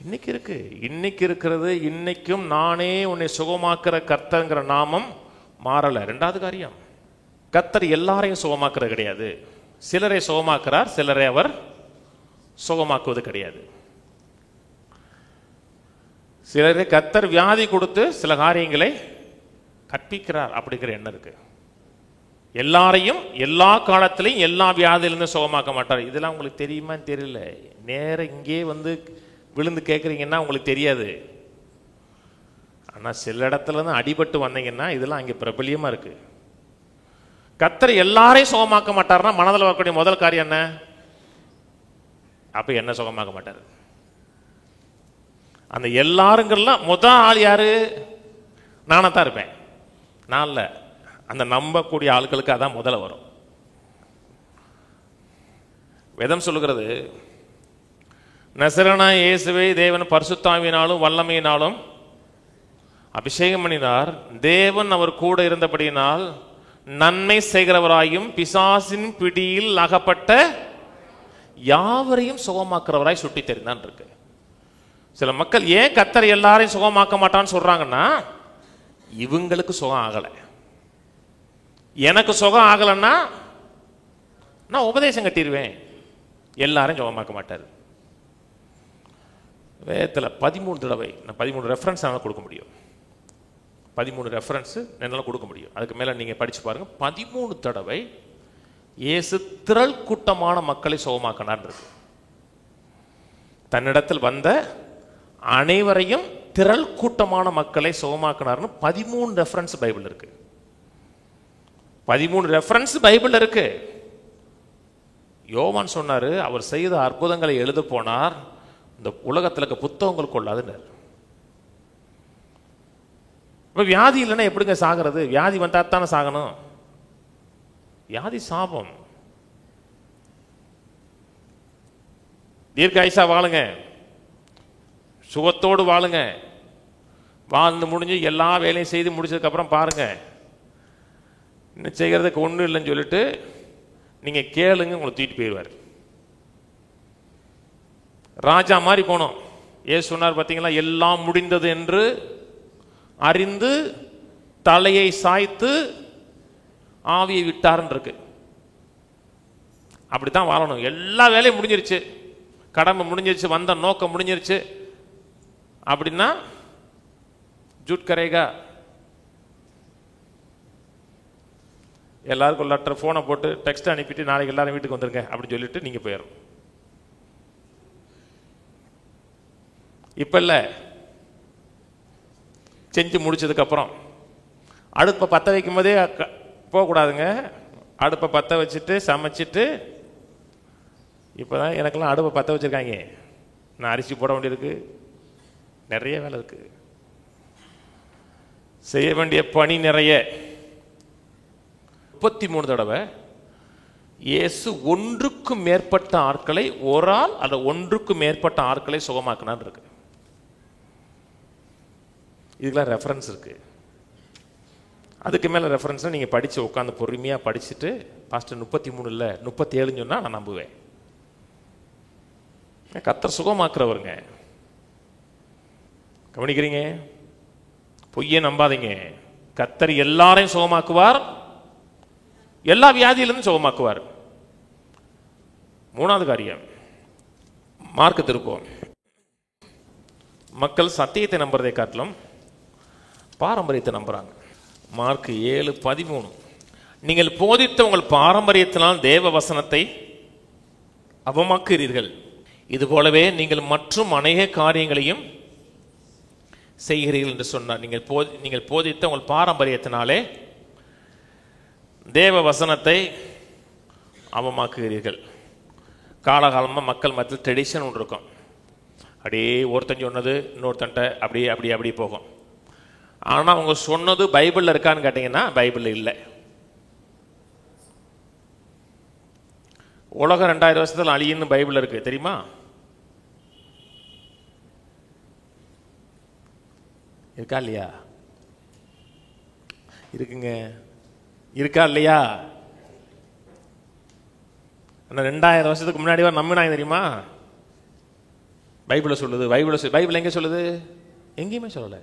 இன்னைக்கு இருக்கு. இன்னைக்கு இருக்கிறது. இன்னைக்கும் நானே உன்னை சுகமாக்குற கர்த்தர்ங்கிற நாமம் மாறல. ரெண்டாவது காரியம், கர்த்தர் எல்லாரையும் சுகமாக்குறது கிடையாது. சிலரை சுகமாக்குறார், சிலரை அவர் சுகமாக்குவது கிடையாது. சிலரை கர்த்தர் வியாதி கொடுத்து சில காரியங்களை கற்பிக்கிறார், அப்படிங்கிற எண்ணம் இருக்கு. எல்லாரையும் எல்லா காலத்திலையும் எல்லா வியாதியிலிருந்து சுகமாக்க மாட்டார். இதெல்லாம் உங்களுக்கு தெரியுமான்னு தெரியல. நேரம் இங்கே வந்து விழுந்து கேட்குறீங்கன்னா உங்களுக்கு தெரியாது. ஆனால் சில இடத்துல இருந்து அடிபட்டு வந்தீங்கன்னா இதெல்லாம் அங்கே பிரபலியமாக இருக்கு. கர்த்தர் எல்லாரையும் சுகமாக்க மாட்டார்னா மனதில் வரக்கூடிய முதல் காரியம் என்ன? அப்போ என்ன சுகமாக்க மாட்டார்? அந்த எல்லாருங்கெல்லாம் முதல் ஆள் யாரு? நானாக தான் இருப்பேன். நான் இல்லை, அந்த நம்பக்கூடிய ஆட்களுக்கு அதான் முதல்ல வரும். வேதம் சொல்லுகிறது, நசரேயனாகிய இயேசுவை தேவன் பரிசுத்தாவியினாலும் வல்லமையினாலும் அபிஷேகம் பண்ணினார். தேவன் அவர் கூட இருந்தபடியினால் நன்மை செய்கிறவராயும் பிசாசின் பிடியில் அகப்பட்ட யாவரையும் சுகமாக்குறவராய் சுட்டி தெரிந்தான் இருக்கு. சில மக்கள் ஏன் கர்த்தர் எல்லாரையும் சுகமாக்க மாட்டான்னு சொல்றாங்கன்னா, இவங்களுக்கு சுகம் ஆகலை. எனக்கு சுகம் ஆகலைன்னா நான் உபதேசம் கட்டிடுவேன், எல்லாரையும் சுகமாக்க மாட்டார். வேதத்தில் 13 தடவை, நான் 13 ரெஃபரன்ஸ் கொடுக்க முடியும். 13 ரெஃபரன்ஸ் என்னால் கொடுக்க முடியும். அதுக்கு மேலே நீங்கள் படித்து பாருங்கள். 13 தடவை இயேசு திரள் கூட்டமான மக்களை சுகமாக்கினார் இருக்கு. தன்னிடத்தில் வந்த அனைவரையும் திரள் கூட்டமான மக்களை சுகமாக்கினார்னு 13 ரெஃபரன்ஸ் பைபிள் இருக்கு. 13 ரெஃபரன்ஸ் பைபிள் இருக்கு. யோவான் சொன்னாரு, அவர் செய்த அற்புதங்களை எழுத போனார், இந்த உலகத்தில் இருக்க புத்தகங்கள் கொள்ளாதுன்னார். இப்போ வியாதி இல்லைன்னா எப்படிங்க சாகிறது? வியாதி வந்தா தானே சாகணும். வியாதி சாபம். தீர்க்காயுசா வாழுங்க, சுகத்தோடு வாழுங்க. வாழ்ந்து முடிஞ்சு எல்லா வேலையும் செய்து முடிச்சதுக்கப்புறம் பாருங்க, இன்னும் செய்கிறதுக்கு ஒன்றும் இல்லைன்னு சொல்லிட்டு நீங்கள் கேளுங்க, உங்களை தூக்கிட்டு போயிடுவார். ராஜா மாதிரி போனோம். ஏசு சொன்னார் பார்த்தீங்களா, எல்லாம் முடிந்தது என்று அறிந்து தலையை சாய்த்து ஆவியை விட்டார்ன்னு இருக்கு. அப்படித்தான் வாழணும். எல்லா வேலையும் முடிஞ்சிருச்சு, கடமை முடிஞ்சிருச்சு, வந்த நோக்கம் முடிஞ்சிருச்சு அப்படின்னா ஜூட் கரேகா. எல்லாருக்கும் லெட்டர் ஃபோனை போட்டு டெக்ஸ்ட் அனுப்பிட்டு நாளைக்கு எல்லாரும் வீட்டுக்கு வந்துருங்க அப்படின்னு சொல்லிட்டு நீங்கள் போயிடும். இப்போ இல்லை, செஞ்சு முடிச்சதுக்கப்புறம் அடுப்பை பற்ற வைக்கும் போதே போகக்கூடாதுங்க. அடுப்பை பற்ற வச்சுட்டு சமைச்சிட்டு, இப்போ தான் எனக்கெல்லாம் அடுப்பை பற்ற வச்சுருக்காங்க, நான் அரிசி போட வேண்டியிருக்கு, நிறைய வேலை இருக்கு, செய்ய வேண்டிய பணி நிறைய. 33 தடவை இயேசு ஒன்றுக்கும் மேற்பட்ட ஆட்களை, ஒரு ஆள் அல்ல ஒன்றுக்கும் மேற்பட்ட ஆட்களை சுகமாக்கினான் இருக்கு. இதுக்கெல்லாம் ரெஃபரன்ஸ் இருக்கு. அதுக்கு மேலே ரெஃபரன்ஸ் நீங்கள் படித்து உட்காந்து பொறுமையாக படிச்சுட்டு, பாஸ்டர் 33 இல்லை 37 சொன்னால் நான் நம்புவேன். கர்த்தர் சுகமாக்குறவருங்க. கவனிக்கிறீங்க? பொய்யே நம்பாதீங்க. கர்த்தர் எல்லாரையும் சுகமாக்குவார், எல்லா வியாதியிலிருந்து சுகமாக்குவார். 3வது காரியம், மார்க்கு திருப்போம். மக்கள் சத்தியத்தை நம்புறதை காட்டிலும் பாரம்பரியத்தை நம்புறாங்க. மார்க் 7:13, நீங்கள் போதித்த உங்கள் பாரம்பரியத்தினால் தேவ வசனத்தை அவமாக்குகிறீர்கள், இது போலவே நீங்கள் மற்றும் அநேக காரியங்களையும் செய்கிறீர்கள் என்று சொன்னார். நீங்கள் போதித்த உங்கள் பாரம்பரியத்தினாலே தேவ வசனத்தை அவமாக்குகிறீர்கள். காலகாலமாக மக்கள் மத்தியில் ட்ரெடிஷன் ஒன்று இருக்கும். அப்படியே ஒருத்தன் சொன்னது இன்னொருத்தன்ட்ட அப்படியே அப்படியே அப்படியே போகும். ஆனால் அவங்க சொன்னது பைபிளில் இருக்கான்னு கேட்டிங்கன்னா பைபிளில் இல்லை. உலகம் 2000 வருஷத்தில் அழியுன்னு பைபிளில் இருக்கு, தெரியுமா? இருக்கா இல்லையா? இருக்குங்க, இருக்கா இல்லையா? 2000 வருஷத்துக்கு முன்னாடி நம்பினாங்க, தெரியுமா? பைபிளை சொல்லுது. பைபிள் எங்கே சொல்லுது? எங்கேயுமே சொல்லலை.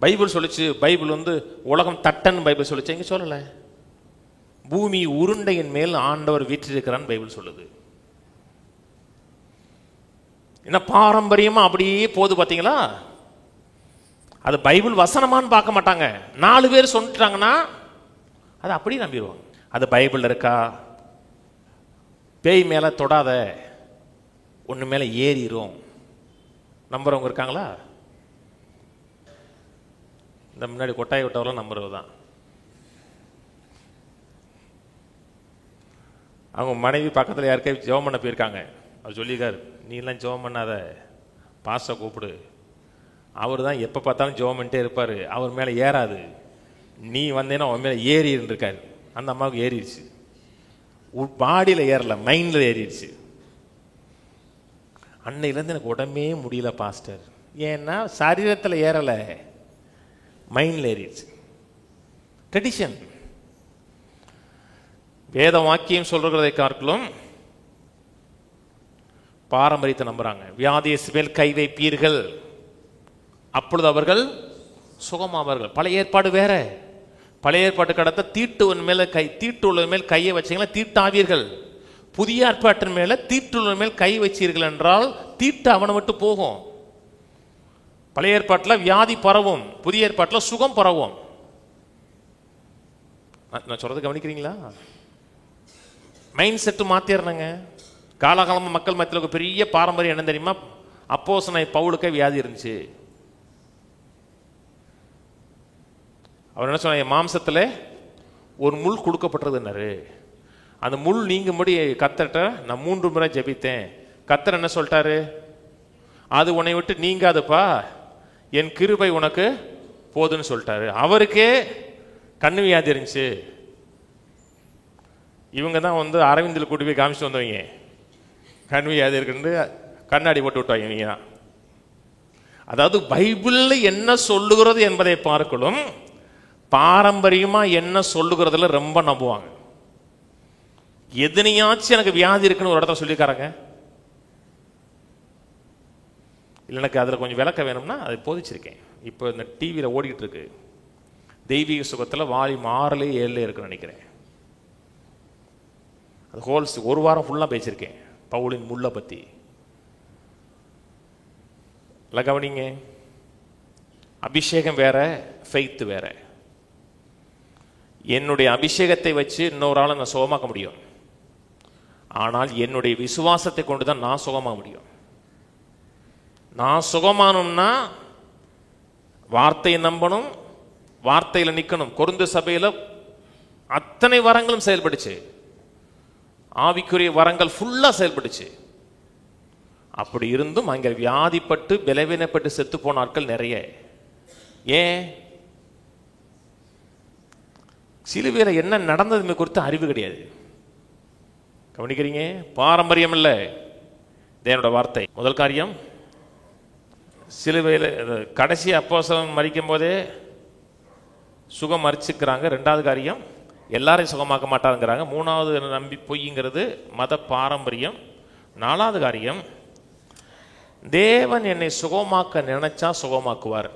பைபிள் சொல்லிச்சு, பைபிள் உலகம் தட்டன் பைபிள் சொல்லிச்சு, எங்க சொல்லலை. பூமி உருண்டையின் மேல் ஆண்டவர் வீற்றிருக்கிறான் பைபிள் சொல்லுது. என்ன பாரம்பரியமா அப்படியே போது பார்த்தீங்களா? அது பைபிள் வசனமான்னு பார்க்க மாட்டாங்க. 4 பேர் சொல்லிட்டாங்கன்னா அதை அப்படியே நம்பிடுவாங்க. அது பைபிள் இருக்கா? பேய் மேலே தொடாத, ஒன்று மேலே ஏறிடும் நம்புறவங்க இருக்காங்களா? இந்த முன்னாடி கொட்டாய் விட்டவரெல்லாம் நம்புறது தான். அவங்க மனைவி பக்கத்தில் யாருக்கே ஜெபம் பண்ண போயிருக்காங்க. அவர் சொல்லியிருக்காரு, நீ எல்லாம் ஜெபம் பண்ணாத, பாஸ்டரை கூப்பிடு, அவர் தான் எப்போ பார்த்தாலும் ஜெபம் பண்ணிட்டே இருப்பார், அவர் மேலே ஏறாது, நீ வந்தேன்னா அவன் மேலே ஏறி இருந்திருக்காரு. அந்த அம்மாவுக்கு ஏறிடுச்சு. பாடியில் ஏறல, மைண்டில் ஏறிடுச்சு. அன்னையிலேருந்து எனக்கு உடம்பே முடியல பாஸ்டர். ஏன்னா சரீரத்தில் ஏறலை, மைண்டில் ஏறிடுச்சு. ட்ரெடிஷன். வேத வாக்கியம் சொல்றதை காட்டிலும் பாரம்பரியத்தை நம்புறாங்க. வியாதியை மேல் கை வைப்பீர்கள், அப்பொழுது அவர்கள் சுகமாவார்கள். பழைய ஏற்பாடு வேற. பழைய ஏற்பாட்டு கடத்த தீட்டுவன் மேல தீட்டுள்ளவன் மேல் கையை வச்சீங்களா தீட்டாவீர்கள். புதிய ஏற்பாட்டின் மேல தீட்டுள்ளவன் மேல் கை வச்சீர்கள் என்றால் தீட்டு அவனை விட்டு போகும். பழைய ஏற்பாட்டில் வியாதி பரவும், புதிய ஏற்பாட்டில் சுகம் பரவும். நான் சொல்றது கவனிக்கிறீங்களா? Mind set மாத்திரணுங்க. காலகாலமாக மக்கள் மத்தியில் பெரிய பாரம்பரியம் என்ன தெரியுமா? அப்போஸ்தலனாகிய பவுலுக்கே வியாதி இருந்துச்சு. அவர் என்ன சொன்னார்? மாம்சத்தில் ஒரு முள் கொடுக்கப்பட்டதுன்னாரு. அந்த முள் நீங்கும்படி கர்த்தர்ட்ட நான் 3 முறை ஜெபித்தேன். கர்த்தர் என்ன சொல்லிட்டாரு? அது உன்னை விட்டு நீங்காதுப்பா, என் கிருபை உனக்கு போதுன்னு சொல்லிட்டாரு. அவருக்கே கண்ணு வியாதி இருந்துச்சு. இவங்க தான் வந்து அரவிந்தில் கூட்டி போய் காமிச்சிட்டு வந்தவங்க. கண் வியாதி இருக்குன்னு கண்ணாடி போட்டு விட்டாங்க இவங்க தான். அதாவது பைபிளில் என்ன சொல்லுகிறது என்பதை பார்க்கலும் பாரம்பரியமா என்ன சொல்லுகிறதுல ரொம்ப நம்புவாங்க. எதனையாச்சும் எனக்கு வியாதி இருக்குன்னு ஒரு இடத்துல சொல்லிக்காரங்க, இல்லை எனக்கு அதில் கொஞ்சம் விளக்க வேணும்னா அதை போதிச்சிருக்கேன். இப்போ இந்த டிவியில் ஓடிக்கிட்டு இருக்கு தெய்வீக சுகத்தில் வால்யூம் 6 7 இருக்குன்னு நினைக்கிறேன். அது ஹோல்ஸ் 1 வாரம் ஃபுல்லாக பேசியிருக்கேன் பவுலின் முல்லை பற்றி. இல்லை கவனிங்க, அபிஷேகம் வேற, ஃபெய்த் வேற. என்னுடைய அபிஷேகத்தை வச்சு இன்னொரு ஆளை நான் சுகமாக்க முடியும், ஆனால் என்னுடைய விசுவாசத்தை கொண்டு தான் நான் சுகமாக முடியும். நான் சுகமானோம்னா வார்த்தையை நம்பணும், வார்த்தையில் நிற்கணும். கொரிந்து சபையில் அத்தனை வரங்களும் செயல்படுச்சு, ஆவிக்குரிய வரங்கள் ஃபுல்லா செயல்படுச்சு. அப்படி இருந்தும் அங்கே வியாதிப்பட்டு பலவீனப்பட்டு செத்து போன ஆட்கள் நிறைய. ஏன்? சிலுவையில் என்ன நடந்ததுமே குறித்து அறிவு கிடையாது. கவனிக்கிறீங்க? பாரம்பரியம் இல்லை, தேவனோட வார்த்தை. முதல் காரியம், சிலுவையில் கடைசி அப்போஸ்தலன் மரிக்கும் போதே சுகம் மறிச்சுக்கிறாங்க. 2வது காரியம், எல்லாரையும் சுகமாக்க மாட்டாங்கிறாங்க. 3வது நம்பி பொய்ங்கிறது மத பாரம்பரியம். 4வது காரியம், தேவன் என்னை சுகமாக்க நினைச்சா சுகமாக்குவார்.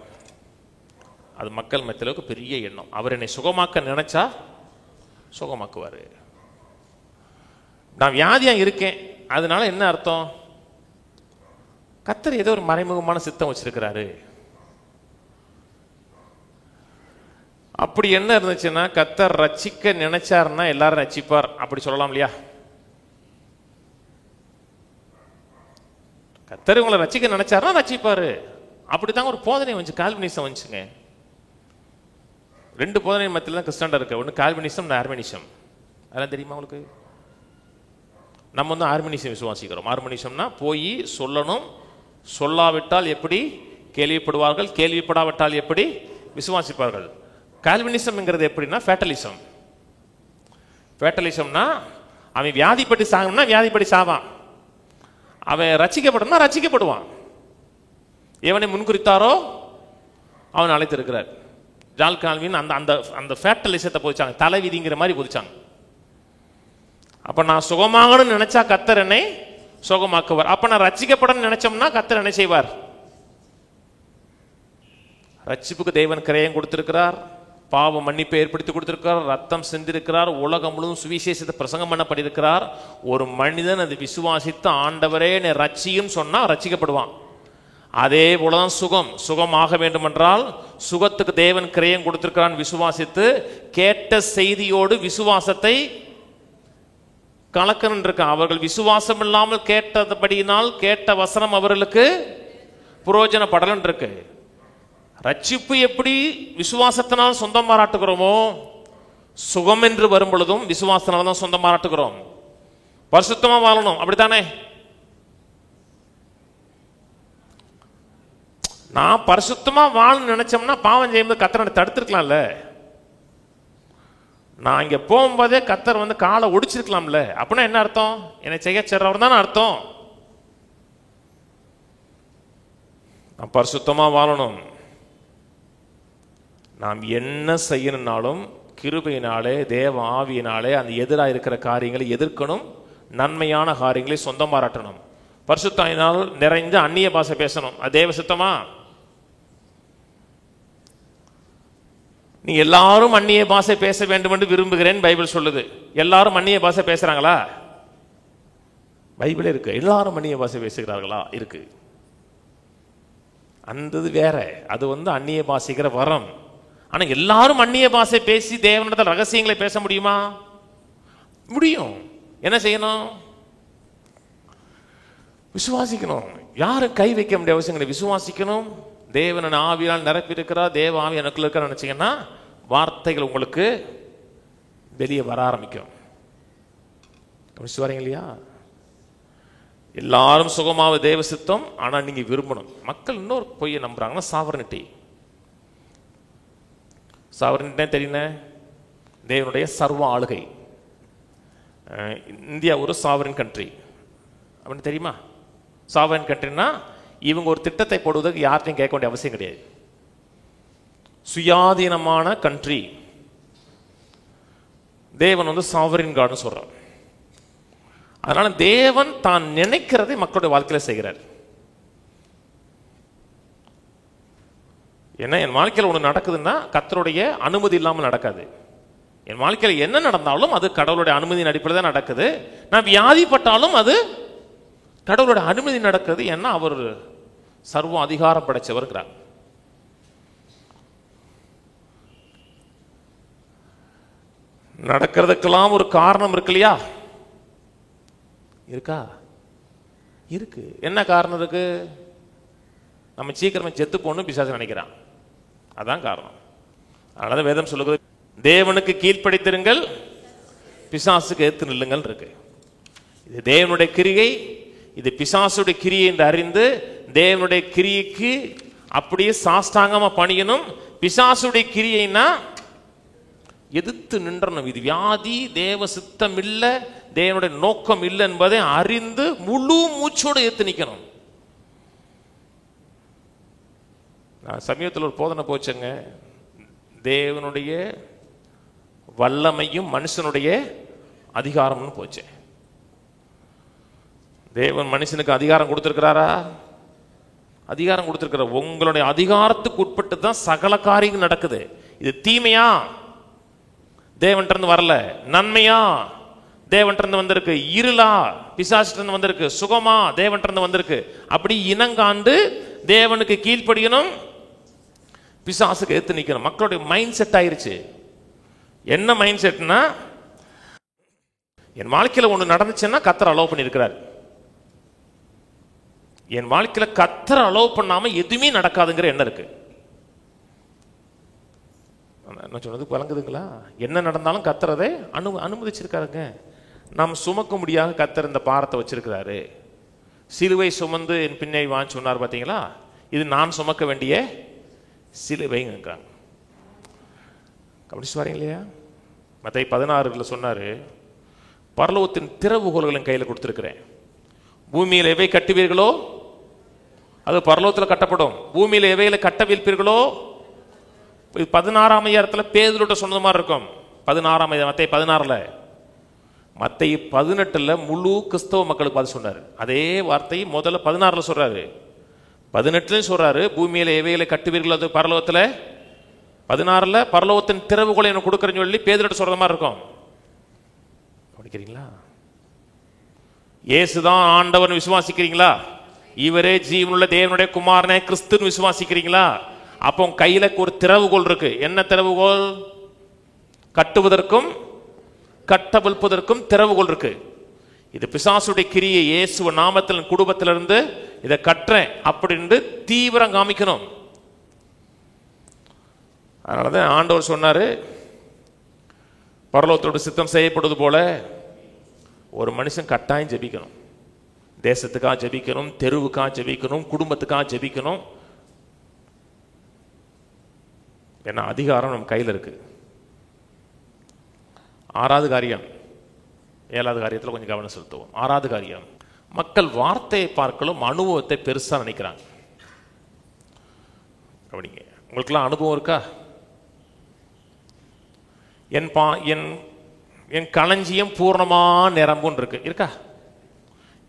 அது மக்கள் மத்தியிலுக்கு பெரிய எண்ணம். அவர் என்னை சுகமாக்க நினைச்சா சுகமாக்குவார். நான் வியாதியா இருக்கேன், அதனால என்ன அர்த்தம்? கர்த்தர் ஏதோ ஒரு மறைமுகமான சித்தம் வச்சிருக்கிறாரு. அப்படி என்ன இருந்துச்சுன்னா, கர்த்தர் ரட்சிக்க நினைச்சாருன்னா எல்லாரும் ரட்சிப்பார், அப்படி சொல்லலாம் இல்லையா? கர்த்தர் உங்களை ரட்சிக்க நினைச்சாருன்னா ரட்சிப்பாரு. அப்படித்தாங்க ஒரு போதனை வந்துச்சு, கால்வினிசம் வந்துச்சுங்க. 2 போதனை மத்தியில் தான் கிறிஸ்டாண்டா இருக்கு. ஒன்று கால்வினிசம், ஆர்மனிசம். அதெல்லாம் தெரியுமா உங்களுக்கு? நம்ம வந்து ஆர்மனிசம் விசுவாசிக்கிறோம். ஆர்மனிசம்னா போய் சொல்லணும், சொல்லாவிட்டால் எப்படி கேள்விப்படுவார்கள், கேள்விப்படாவிட்டால் எப்படி விசுவாசிப்பார்கள். கால்வினிசம்ங்கிறது எப்படின்னா ஃபேட்டலிசம். ஃபேட்டலிசம்னா அவன் வியாதிப்பட்டு சாகணும்னா வியாதிப்படி சாவான், அவன் ரட்சிக்கப்படணும்னா ரட்சிக்கப்படுவான். எவனை முன்குறித்தாரோ அவன் அழைத்திருக்கிறார். ஜான் கால்வின் அந்த அந்த அந்த ஃபேட்டலிசத்தை போதிச்சாங்க, தலைவிதிங்கிற மாதிரி போதிச்சாங்க. அப்ப நான் சுகமாகணும்னு நினைச்சா கர்த்தர் என்னை சுகமாக்குவார். அப்ப நான் ரட்சிக்கப்படணும்னு நினைச்சோம்னா கர்த்தர் என்ன செய்வார்? ரட்சிப்புக்கு தேவன் கிரயம் கொடுத்திருக்கிறார், பாவ மன்னிப்பை ஏற்படுத்தி கொடுத்திருக்கிறார், ரத்தம் சிந்திருக்கிறார், உலகம் முழுவதும் சுவிசேஷத்தை பிரசங்கம் பண்ணப்பட்டிருக்கிறார். ஒரு மனிதன் அது விசுவாசித்து ஆண்டவரே என்னை ரட்சியும் சொன்னா ரட்சிக்கப்படுவான். அதே போலதான் சுகம். சுகமாக வேண்டும் என்றால் சுகத்துக்கு தேவன் கிரயம் கொடுத்திருக்கிறான் விசுவாசித்து, கேட்ட செய்தியோடு விசுவாசத்தை கலக்கணும் இருக்க. அவர்கள் விசுவாசம் இல்லாமல் கேட்டபடியினால் கேட்ட வசனம் அவர்களுக்கு புரோஜனப்படலன் இருக்கு. ரட்சிப்பு எப்படி விசுவாசத்தினால் சொந்தம் பாராட்டுகிறோமோ, சுகம் என்று வரும் பொழுதும் விசுவாசத்தினால தான் சொந்தம் பாராட்டுகிறோம். பரிசுத்தமா வாழணும், அப்படித்தானே? நான் பரிசுத்தமா வாழணும்னு நினைச்சோம்னா பாவம் செய்யும்போது கர்த்தரை தடுத்திருக்கலாம்ல. நான் இங்க போகும்போதே கர்த்தர் வந்து காலை ஒடிச்சிருக்கலாம்ல. அப்படின்னா என்ன அர்த்தம்? என்னை செய்ய சேர்றவர் தானே அர்த்தம். நான் பரிசுத்தமா வாழணும். நாம் என்ன செய்யணும்னாலும் கிருபையினாலே தேவ ஆவியினாலே அந்த எதிராக இருக்கிற காரியங்களை எதிர்க்கணும், நன்மையான காரியங்களை சொந்தம் பாராட்டணும். பரிசுத்தாயினால் நிறைஞ்ச அந்நிய பாஷை பேசணும். அது தேவ சித்தமா? நீ எல்லாரும் அந்நிய பாஷை பேச வேண்டும் என்று விரும்புகிறேன் பைபிள் சொல்லுது. எல்லாரும் அந்நிய பாஷை பேசுறாங்களா? பைபிளே இருக்கு. எல்லாரும் அந்நிய பாஷை பேசுகிறார்களா? இருக்கு. அந்த இது வேற, அது அந்நிய பாஷைக்கிற வரம். ஆனா எல்லாரும் அந்நிய பாஷை பேசி தேவனிடத்தில் ரகசியங்களை பேச முடியுமா? முடியும். என்ன செய்யணும்? விசுவாசிக்கணும். யாரும் கை வைக்க முடிய அவசியம் கிடையாது. விசுவாசிக்கணும். தேவன் ஆவியால் நிரப்பி இருக்கிறார், தேவ ஆவி எனக்குள்ள இருக்க நினைச்சீங்கன்னா வார்த்தைகள் உங்களுக்கு வெளியே வர ஆரம்பிக்கும். வரீங்க இல்லையா? எல்லாரும் சுகமாக தேவ சித்தம். ஆனா நீங்க விரும்பணும். மக்கள் இன்னொரு பொய்யை நம்புறாங்கன்னா சாவர்னிட்டி. சாவர்னிட்டி தெரியுங்க, தேவனுடைய சர்வ ஆளுகை. இந்தியா ஒரு சாவரின் கண்ட்ரி அப்படின்னு தெரியுமா? சாவரின் கண்ட்ரினா இவங்க ஒரு திட்டத்தை போடுவதற்கு யார்ட்டையும் கேட்க வேண்டிய அவசியம் கிடையாது. சுயாதீனமான கண்ட்ரி. தேவன் சாவரின் காட்னு சொல்றார். அதனால தேவன் தான் நினைக்கிறதை மக்களுடைய வாழ்க்கையில செய்கிறார். ஏன்னா என் வாழ்க்கையில் ஒன்று நடக்குதுன்னா கர்த்தருடைய அனுமதி இல்லாமல் நடக்காது. என் வாழ்க்கையில் என்ன நடந்தாலும் அது கடவுளுடைய அனுமதியின் அடிப்படையில் தான் நடக்குது. நான் வியாதிப்பட்டாலும் அது கடவுளுடைய அனுமதி நடக்குது. ஏன்னா அவர் சர்வ அதிகாரம் படைச்சவர்கிறார். நடக்கிறதுக்கெல்லாம் ஒரு காரணம் இருக்கு இல்லையா? இருக்கா? இருக்கு. என்ன காரணம் இருக்கு? நம்ம சீக்கிரமா செத்து போகணும் பிசாசு நினைக்கிறான், அதான் காரணம். அதனால வேதம் சொல்லுகிறது, தேவனுக்கு கீழ்ப்படித்திருங்கள், பிசாசுக்கு எதிர்த்து நில்லுங்கள் இருக்கு. இது தேவனுடைய கிரியை, இது பிசாசுடைய கிரியை என்று அறிந்து தேவனுடைய கிரியைக்கு அப்படியே சாஷ்டாங்கமா பணியணும். பிசாசுடைய கிரியைனா எதிர்த்து நின்றணும். இது வியாதி, தேவ சித்தம் இல்ல, தேவனுடைய நோக்கம் இல்லை என்பதை அறிந்து முழு மூச்சோடு எதிர்த்து நிற்கணும். நான் சமீபத்தில் ஒரு போதனை போச்சங்க, தேவனுடைய வல்லமையும் மனுஷனுடைய அதிகாரம்னு போச்சு. தேவன் மனுஷனுக்கு அதிகாரம் கொடுத்திருக்கிறாரா? அதிகாரம் கொடுத்திருக்கிறார். உங்களுடைய அதிகாரத்துக்கு உட்பட்டு தான் சகல காரியங்கள் நடக்குது. இது தீமையா? தேவன்கிட்ட வரல. நன்மையா? தேவன்கிட்ட வந்திருக்கு. இருளா? பிசாசிட்ட வந்திருக்கு. சுகமா? தேவன்கிட்ட வந்திருக்கு. அப்படி இனங்காண்டு தேவனுக்கு கீழ்ப்படியணும், பிசாசுக்கு எதிர்த்து நிற்கணும். மக்களுடைய மைண்ட் செட் ஆயிருச்சு. என்ன மைண்ட் செட்னா, என் வாழ்க்கையில் ஒன்று நடந்துச்சுன்னா கர்த்தர் அலோவ் பண்ணியிருக்கிறார். என் வாழ்க்கையில் கர்த்தர் அலோவ் பண்ணாம எதுவுமே நடக்காதுங்கிற எண்ணம் இருக்கு. என்ன சொன்னது வழங்குதுங்களா? என்ன நடந்தாலும் கர்த்தர் அதை அனுமதிச்சிருக்காருங்க. நாம் சுமக்க முடியாத கர்த்தர் இந்த பாரத்தை வச்சிருக்கிறாரு. சிலுவை சுமந்து என் பின்னே வான்னு சொன்னார் பார்த்தீங்களா? இது நான் சுமக்க வேண்டிய சிலுவைங்க. கவனிச்சு வரீங்க இல்லையா? மத்தேயு 16 சொன்னாரு, பரலோகத்தின் திறவுகோல்களின் கையில் கொடுத்திருக்கிறேன். பூமியில் எவை கட்டுவீர்களோ அது பரலோகத்தில் கட்டப்படும். பூமியில் எவைகளை கட்டவிழ்ப்பீர்களோ. 16ஆம் அதிகாரத்தில் பேதுருட்ட சொன்னது மாதிரி இருக்கும். 16ஆம் அதிகாரம் மத்தேயு 16ல, மத்தேயு 18ல முழு கிறிஸ்தவ மக்களுக்கு பார்த்து சொன்னார். அதே வார்த்தை முதல்ல 16ல சொல்றாரு, 18லையும் சொல்றாரு. பூமியில எவைகளை கட்டுவீர்கள் அது பரலோகத்தில். 16ல பரலோகத்தின் திறவுகோலை எனக்கு கொடுக்குறேன்னு சொல்லி பேதுருட்ட சொல்ற மாதிரி இருக்கும். படிக்கிறீங்களா? இயேசுதான் ஆண்டவன் விசுவாசிக்கிறீங்களா? இவரே ஜீவனுள்ள தேவனுடைய குமாரனே கிறிஸ்துன்னு விசுவாசிக்கிறீங்களா? அப்போ கையில ஒரு திறவுகோல் இருக்கு. என்ன திறவுகோல்? கட்டுவதற்கும் கட்டவிழ்ப்பதற்கும் திறவுகோல் இருக்கு. இது பிசாசுடைய கிரியை. இயேசுவ நாமத்தில் குடும்பத்திலிருந்து இதை கட்டுறேன் அப்படின்னு தீவிரம் காமிக்கணும். அதனாலதான் ஆண்டவர் சொன்னாரு, பரலோகத்தோடு சித்தம் செய்யப்படுவது போல ஒரு மனுஷன் கட்டாயம் ஜெபிக்கணும். தேசத்துக்காக ஜெபிக்கணும், தெருவுக்காக ஜெபிக்கணும், குடும்பத்துக்காக ஜெபிக்கணும். ஏன்னா அதிகாரம் நம்ம கையில் இருக்கு. 6வது காரியம், 7வது காரியத்தில் கொஞ்சம் கவனம் செலுத்துவோம். 6வது காரியம், மக்கள் வார்த்தையை பார்க்கலும் அனுபவத்தை பெருசா நினைக்கிறாங்க. கவனிங்க, உங்களுக்கெல்லாம் அனுபவம் இருக்கா? என் களஞ்சியம் பூர்ணமா நிரம்புன்னு இருக்கு. இருக்கா?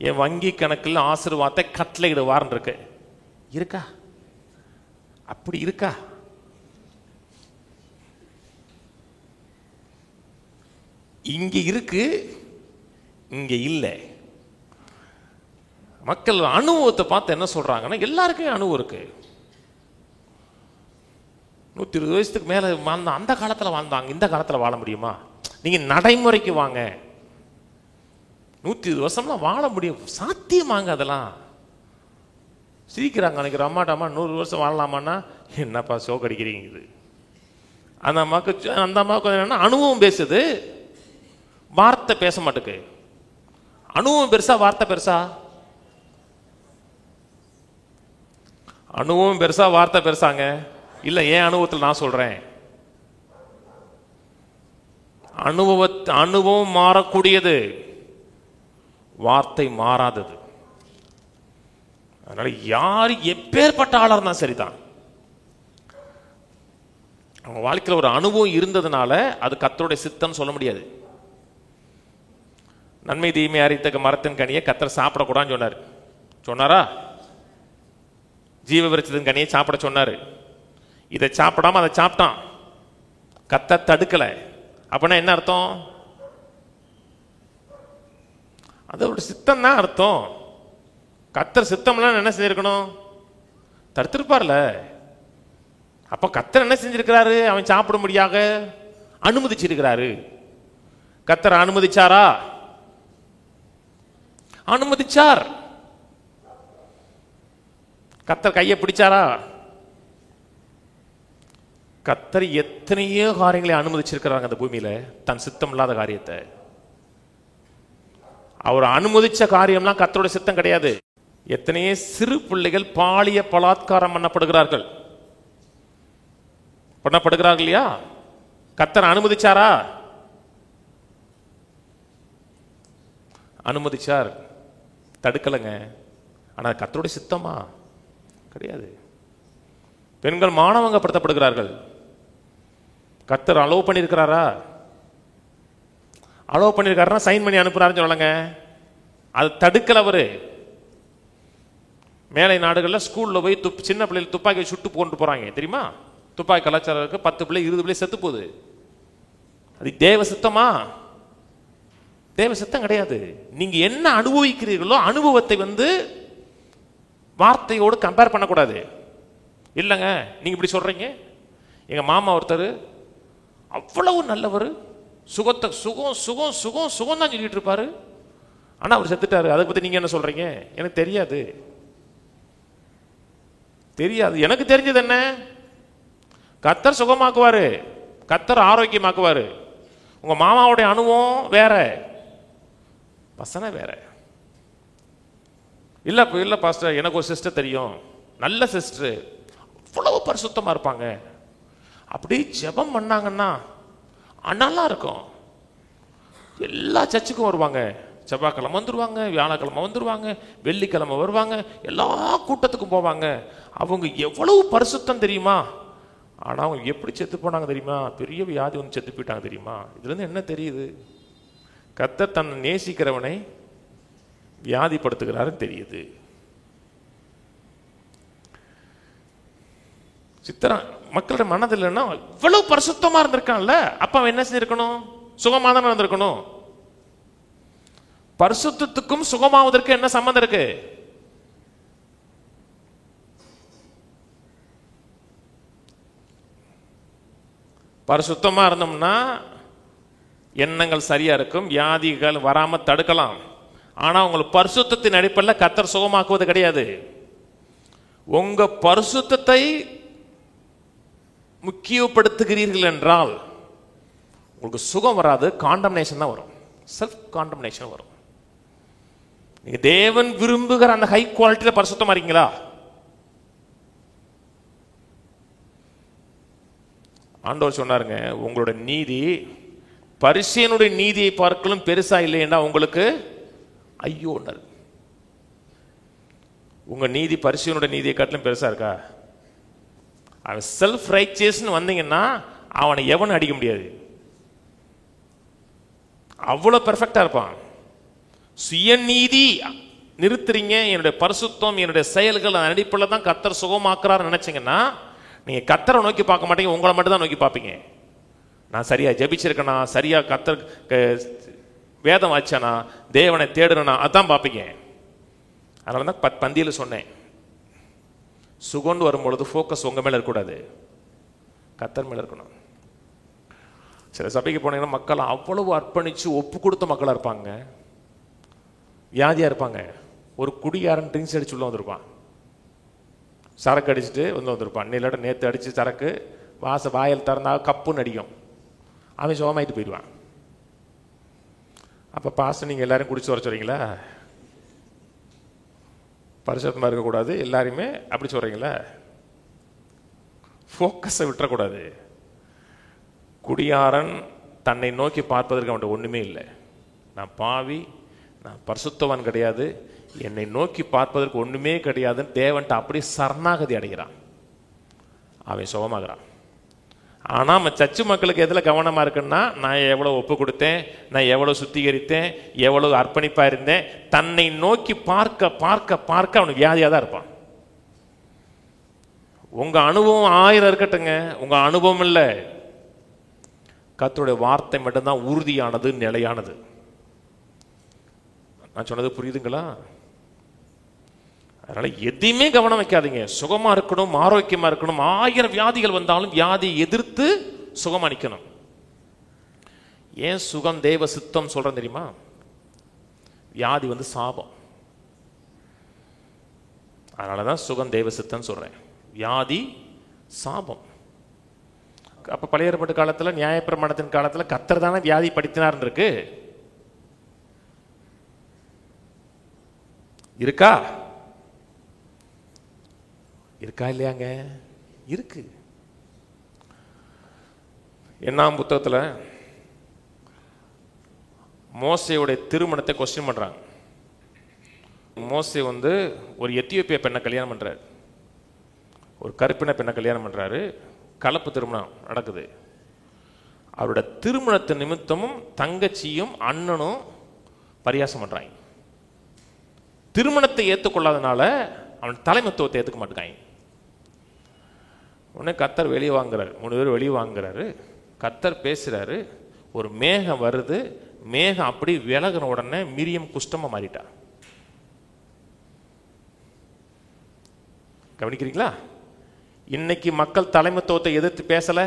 என் வங்கி கணக்கில் ஆசீர்வாதத்தை கட்டளையிடுவார்னு இருக்கு. இருக்கா? அப்படி இருக்கா? இங்க இருக்கு, இங்க இல்லை. மக்கள் அனுபவத்தை பார்த்து என்ன சொல்றாங்கன்னா, எல்லாருக்கும் அனுபவம் இருக்கு. 120 வயசுக்கு மேலே வாழ்ந்தா அந்த காலத்தில் வாழ்ந்தாங்க, இந்த காலத்தில் வாழ முடியுமா? நீங்கள் நடைமுறைக்கு வாங்க. 120 வருஷம்லாம் வாழ முடியும், சாத்தியமாங்க அதெல்லாம். சிரிக்கிறாங்க நினைக்கிற அம்மாட்டாமா 100 வருஷம் வாழலாமான்னா என்னப்பா ஷோக் அடிக்கிறீங்க. அந்த அம்மாவுக்கு என்னன்னா அனுபவம் பேசுது, வார்த்தை பேச மாட்டுக்கு. அனுபவம் பெருசா வார்த்தை பெருசா? அனுபவம் பெருசா வார்த்தை பெருசாங்க? இல்லை, ஏன் அனுபவத்தில் நான் சொல்றேன். அனுபவம் மாறக்கூடியது, வார்த்தை மாறாதது. அதனால யார் எப்பேற்பட்ட ஆளா இருந்தா சரிதான், அவங்க வாழ்க்கையில் ஒரு அனுபவம் இருந்ததுனால அது கர்த்தருடைய சித்தம் சொல்ல முடியாது. நன்மை தீமை அறிவித்தக்க மரத்தின் கனியை கர்த்தர் சாப்பிடக்கூடாதுன்னு சொன்னார். சொன்னாரா? ஜீவ விருட்சத்தின் கனியை சாப்பிட சொன்னாரு. இதை சாப்பிடாம அதை சாப்பிட்டான், கர்த்தர் தடுக்கல. அப்படின்னா என்ன அர்த்தம்? அதோட சித்தம் தான் அர்த்தம். கர்த்தர் சித்தம்லாம் என்ன செஞ்சிருக்கணும்? தடுத்திருப்பார்ல. அப்ப கர்த்தர் என்ன செஞ்சிருக்கிறாரு? அவன் சாப்பிடும்படியாக அனுமதிச்சிருக்கிறாரு. கர்த்தர் அனுமதிச்சாரா? அனுமதிச்சார். கர்த்தர் கையை பிடிச்சாரா? கர்த்தர் எத்தனையோ காரியங்களை அனுமதிச்சிருக்கிறாங்க அந்த பூமியில, தன் சித்தம் இல்லாத காரியத்தை. அவர் அனுமதிச்ச காரியம்லாம் கர்த்தருடைய சித்தம் கிடையாது. எத்தனையோ சிறு பிள்ளைகள் பாலிய பலாத்காரம் பண்ணப்படுகிறார்கள் இல்லையா? கர்த்தர் அனுமதிச்சாரா? அனுமதிச்சார், தடுக்கலைங்க. ஆனா கர்த்தருடைய சித்தமா? கிடையாது. பெண்கள் மானவங்கப்படுத்தப்படுகிறார்கள். கர்த்தர் அலோவ் பண்ணியிருக்கிறாரா? அலோவ் பண்ணியிருக்காருன்னா சைன் பண்ணி அனுப்புறாருன்னு சொல்லலங்க, அது தடுக்கல அவரு. மேலை நாடுகளில் ஸ்கூல்ல போய் சின்ன பிள்ளைகள் துப்பாக்கி சுட்டு கொண்டு போறாங்க தெரியுமா? துப்பாக்கி கலாச்சாரம் இருக்கு. 10 பிள்ளை 20 பிள்ளை செத்து போகுது. அது தேவ சித்தமா? தேவ சித்தம் கிடையாது. நீங்க என்ன அனுபவிக்கிறீர்களோ அனுபவத்தை வார்த்தையோடு கம்பேர் பண்ணக்கூடாது. இல்லைங்க நீங்க இப்படி சொல்றீங்க. எங்க மாமா ஒருத்தர் அவ்வளவு நல்லவர், சுகத்தை சுகம் சுகம் சுகம் சுகம் தான் சொல்லிட்டு இருப்பாரு. ஆனா அவர் செத்துட்டாரு. அதை பத்தி நீங்க என்ன சொல்றீங்க? எனக்கு தெரியாது. எனக்கு தெரிஞ்சது என்ன? கர்த்தர் சுகமாக்குவாரு, கர்த்தர் ஆரோக்கியமாக்குவாரு. உங்க மாமாவுடைய அனுபவம் வேற, வசன வேற. இல்ல பாஸ்டர், எனக்கு ஒரு சிஸ்டர் தெரியும், நல்ல சிஸ்டர், அவ்வளவு பரிசுத்தமா இருப்பாங்க. அப்படியே ஜெபம் பண்ணாங்கன்னா நல்லா இருக்கும். எல்லா சர்ச்சுக்கும் வருவாங்க, செவ்வாய்க்கிழமை வந்துருவாங்க, வியாழக்கிழமை வந்துருவாங்க, வெள்ளிக்கிழமை வருவாங்க, எல்லா கூட்டத்துக்கும் போவாங்க. அவங்க எவ்வளவு பரிசுத்தம் தெரியுமா? ஆனா அவங்க எப்படி செத்து போனாங்க தெரியுமா? பெரிய வியாதி வந்து செத்து போயிட்டாங்க தெரியுமா? இதுல இருந்து என்ன தெரியுது? கர்த்தர் தன்னை நேசிக்கிறவனை வியாதிப்படுத்துகிறாரு தெரியுது. சித்திரா மக்களோட மனதில் இவ்வளவு பரிசுத்தமா இருந்திருக்கான்ல, அப்ப அவன் என்ன செஞ்சிருக்கணும்? சுகமா தானே இருந்திருக்கணும். பரிசுத்தத்துக்கும் சுகமாவதற்கு என்ன சம்பந்தம் இருக்கு? பரிசுத்தமா இருந்தோம்னா எண்ணங்கள் சரியா இருக்கும், வியாதிகள் வராம தடுக்கலாம். ஆனா உங்களுக்கு பரிசுத்தத்தின் அடிப்படையில் கர்த்தர் சுகமாக்குவது கிடையாது. உங்க பரிசுத்தத்தை முக்கியப்படுத்துகிறீர்கள் என்றால் உங்களுக்கு சுகம் வராது, காண்டம்னேஷன் தான் வரும், செல்ஃப் காண்டம்னேஷன் வரும். நீங்க தேவன் விரும்புகிற அந்த ஹை குவாலிட்டியில பரிசுத்தமா இருக்கீங்களா? ஆண்டவர் சொன்னாருங்க, உங்களோட நீதி பரிசேயனுடைய நீதியை பார்க்கலும் பெருசா இல்லைன்னா உங்களுக்கு ஐயோ. உங்க நீதி பரிசேயனுடைய நீதியை காட்டிலும் பெருசா இருக்கா? அவன் செல்ஃப் ரைச்சியஸ்னு வந்தீங்கன்னா அவனை எவனும் அடிக்க முடியாது, அவ்வளவு பெர்ஃபெக்டா இருப்பான். சுயநீதி நிறுத்துறீங்க, என்னுடைய பரிசுத்தம் என்னுடைய செயல்கள் அடிப்படையில் தான் கர்த்தர் சுகமாக்குறாரு நினைச்சீங்கன்னா நீங்க கர்த்தரை நோக்கி பார்க்க மாட்டீங்க, உங்களை மட்டும் தான் நோக்கி பார்ப்பீங்க. நான் சரியா ஜெபிச்சிருக்கேனா, சரியா கர்த்தர் வேதம் வாய்ச்சானா, தேவனை தேடுனா, அதான் பார்ப்பீங்க. அதனால தான் பந்தியில் சொன்னேன், சுகம்னு வரும்பொழுது ஃபோக்கஸ் உங்க மேல இருக்கக்கூடாது, கர்த்தர் மேல இருக்கணும். சில சபைக்கு போனீங்கன்னா மக்கள் அவ்வளவு அர்ப்பணிச்சு ஒப்பு கொடுத்த மக்களாக இருப்பாங்க, வியாதியாக இருப்பாங்க. ஒரு குடியாரன் ட்ரிங்க்ஸ் அடிச்சு உள்ள வந்திருப்பான், சரக்கு அடிச்சுட்டு வந்திருப்பான். இல்லாட்ட நேற்று அடித்து சரக்கு வாயில் திறந்தா கப்புன்னு அடிக்கும், அவன் சுகமாயிட்டு போயிடுவான். அப்போ பாஸ்டர் நீங்கள் எல்லாரும் குடிச்சு வர சொல்கிறீங்களா? பரிசுத்தமாக இருக்கக்கூடாது, எல்லாருமே அப்படி சொல்கிறீங்களா? ஃபோக்கஸை விட்டுறக்கூடாது. குடியாரன் தன்னை நோக்கி பார்ப்பதற்கு அவன்கிட்ட ஒன்றுமே இல்லை. நான் பாவி, நான் பரிசுத்தவான் கிடையாது, என்னை நோக்கி பார்ப்பதற்கு ஒன்றுமே கிடையாதுன்னு தேவன்ட்ட அப்படியே சரணாகதி அடைகிறான், அவன் சுகமாகிறான். ஆனால் நம்ம சர்ச்சு மக்களுக்கு எதில் கவனமாக இருக்குன்னா, நான் எவ்வளோ ஒப்பு கொடுத்தேன், நான் எவ்வளோ சுத்திகரித்தேன், எவ்வளோ அர்ப்பணிப்பாக இருந்தேன். தன்னை நோக்கி பார்க்க பார்க்க பார்க்க அவனுக்கு வியாதியாக தான் இருப்பான். உங்கள் அனுபவம் 1000 இருக்கட்டுங்க, உங்கள் அனுபவம் இல்லை, கர்த்தருடைய வார்த்தை மட்டும்தான் உறுதியானது, நிலையானது. நான் சொன்னது புரியுதுங்களா? அதனால எதையுமே கவனம் வைக்காதீங்க. சுகமா இருக்கணும், ஆரோக்கியமா இருக்கணும். 1000 வியாதிகள் வந்தாலும் வியாதியை எதிர்த்து சுகமா நிக்கணும். ஏன் சுகம் தேவ சித்தம் சொல்றேன் தெரியுமா? வியாதி வந்து சாபம், அதனாலதான் சுகம் தேவ சித்தம் சொல்றேன். வியாதி சாபம். அப்ப பழைய ஏற்பாட்டு காலத்துல, நியாயப்பிரமாணத்தின் காலத்துல கர்த்தர் தானே வியாதி படுத்தினார் இருக்கு. இருக்கா இருக்கா இல்லையாங்க? இருக்கு. என்னாம் புத்தகத்தில் மோசேயுடைய திருமணத்தை கொஸ்டின் பண்றாங்க. மோசே வந்து ஒரு எத்தியோப்பிய பெண்ணை கல்யாணம் பண்றாரு, ஒரு கருப்பின பெண்ணை கல்யாணம் பண்றாரு. கலப்பு திருமணம் நடக்குது. அவரோட திருமணத்து நிமித்தமும் தங்கச்சியும் அண்ணனும் பரியாசம் பண்றாங்க. திருமணத்தை ஏற்றுக்கொள்ளாதனால அவன் தலைமத்துவத்தை ஏற்றுக்க மாட்டேங்காங்க. உடனே கர்த்தர் வெளியே வாங்குறாரு, 3 பேர் வெளியே வாங்குறாரு. கர்த்தர் பேசுறாரு, ஒரு மேகம் வருது, மேகம் அப்படி விலகின உடனே மிரியம் குஷ்டமா மாறிட்டா. கவனிக்கிறீங்களா? இன்னைக்கு மக்கள் தலைமத்துவத்தை எதிர்த்து பேசல,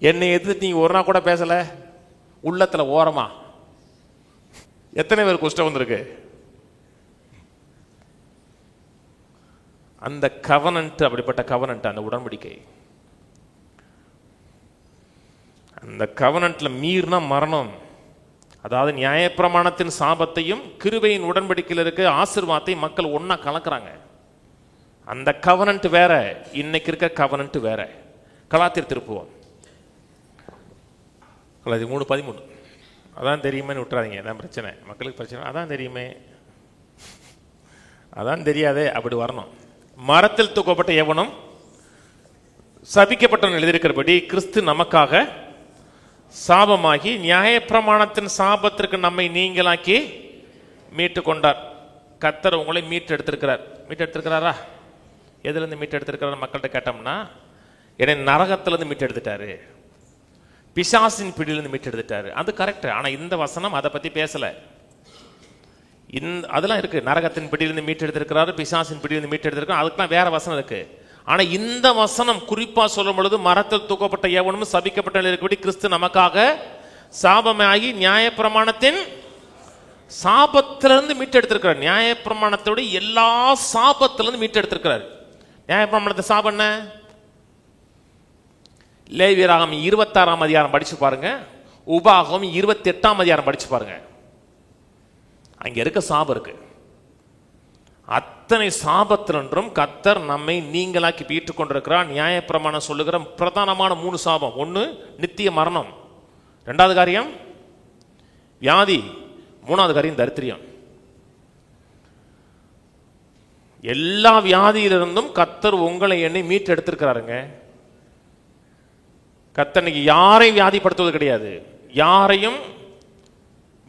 என்னை எதிர்த்து நீங்க ஒரு நாள் கூட பேசல. உள்ளத்துல ஓரமா எத்தனை பேர் குஷ்டம் வந்திருக்கு? அந்த கவனன்ட், அப்படிப்பட்ட கவனன்ட், அந்த உடன்படிக்கை, அந்த கவனன்ட்ல மீறினா மரணம். அதாவது நியாயப்பிரமாணத்தின் சாபத்தையும் கிருபையின் உடன்படிக்கையில் இருக்க ஆசீர்வாதத்தையும் மக்கள் ஒன்னா கலக்குறாங்க. அந்த கவனன்ட் வேற, இன்னைக்கு இருக்க கவனன்ட் வேற. கலாத்தியர் திருப்புவோம், கலாத்தியர் 3:13. அதான் தெரியுமேன்னு விட்டுறாதீங்க, அதான் பிரச்சனை. மக்களுக்கு பிரச்சனை அதான் தெரியுமே, அதான் தெரியாதே, அப்படி வரணும். மரத்தில் தூக்கப்பட்ட எவனும் சபிக்கப்பட்டவன் எழுதியிருக்கிறபடி கிறிஸ்து நமக்காக சாபமாகி நியாயப்பிரமாணத்தின் சாபத்திற்கு நம்மை நீங்களாக்கி மீட்டு கொண்டார். கர்த்தர் உங்களை மீட்டு எடுத்திருக்கிறார். மீட்டு எடுத்திருக்கிறாரா? எதுல இருந்து மீட்டு எடுத்திருக்கிறார் மக்கள்கிட்ட கேட்டோம்னா, என்னை நரகத்திலிருந்து மீட்டு எடுத்துட்டாரு, பிசாசின் பிடியிலிருந்து மீட்டு எடுத்துட்டாரு. அது கரெக்ட். ஆனா இந்த வசனம் அதை பத்தி பேசல. அதெல்லாம் இருக்கு, நரகத்தின் பிடியிலிருந்து மீட்டு எடுத்திருக்கிறாரு, பிசாசின் பிடியிலிருந்து மீட்டு எடுத்திருக்காரு, அதுக்கெல்லாம் வேற வசனம் இருக்கு. ஆனா இந்த வசனம் குறிப்பா சொல்லும் பொழுது, மரத்தில் தூக்கப்பட்ட எவனும் சபிக்கப்பட்ட இருக்கிறபடி கிறிஸ்து நமக்காக சாபமாகி நியாயப்பிரமாணத்தின் சாபத்திலிருந்து மீட்டு எடுத்திருக்கிறார். நியாயப்பிரமாணத்தோட எல்லா சாபத்திலிருந்து மீட்டு எடுத்திருக்கிறார். நியாயப்பிரமாணத்தை சாபம் என்ன? லேவியராகமம் 26ஆம் அதிகாரம் படிச்சு பாருங்க, உபாகமம் 28ஆம் அதிகாரம் படிச்சு பாருங்க. அங்க இருக்க சாபம் இருக்கு. அத்தனை சாபத்திலன்றும் கர்த்தர் நம்மை நீங்களாக்கி மீட்டுக் கொண்டிருக்கிறார். நியாயப்பிரமாணம் சொல்லுகிற பிரதானமான 3 சாபம். 1 நித்திய மரணம், 2வது காரியம் வியாதி, 3வது காரியம் தரித்திரியம். எல்லா வியாதியிலிருந்தும் கர்த்தர் உங்களை என்னை மீட்டு எடுத்திருக்கிறாருங்க. கர்த்தர் இன்னைக்கு யாரையும் வியாதிப்படுத்துவது கிடையாது, யாரையும்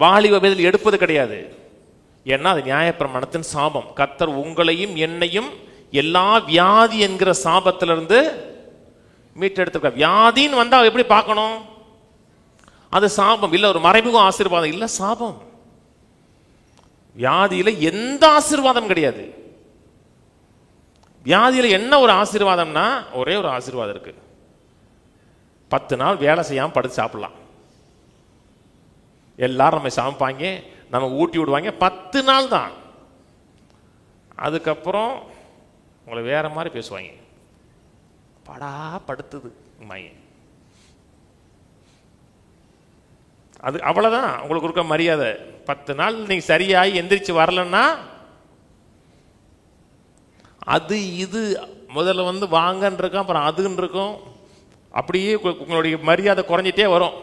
வாலிப வயதில் எடுப்பது கிடையாது. ஏன்னா அது நியாயப்பிரமாணத்தின் சாபம். கர்த்தர் உங்களையும் என்னையும் எல்லா வியாதி என்கிற சாபத்திலிருந்து மீட்டெடுத்திருக்க. வியாதின்னு வந்தா எப்படி பார்க்கணும்? அது சாபம் இல்ல, ஒரு மறைமுக ஆசீர்வாதம் இல்ல, சாபம். வியாதியில எந்த ஆசீர்வாதம் கிடையாது. வியாதியில் என்ன ஒரு ஆசீர்வாதம்னா, ஒரே ஒரு ஆசீர்வாதம் இருக்கு. 10 நாள் வேலை செய்யாமல் படுத்து சாப்பிடலாம். எல்லாரும் நம்ம சமைப்பாங்க, நம்ம ஊட்டி விடுவாங்க. 10 நாள் தான். அதுக்கப்புறம் உங்களை வேற மாதிரி பேசுவாங்க. படா படுத்துது. அது அவ்வளவுதான் உங்களுக்கு இருக்க மரியாதை. 10 நாள் நீங்க சரியாகி எந்திரிச்சு வரலன்னா அது இது முதல்ல வந்து வாங்கன்னு இருக்கும், அப்புறம் அதுன்னு இருக்கும். அப்படியே உங்களுடைய மரியாதை குறைஞ்சிட்டே வரும்.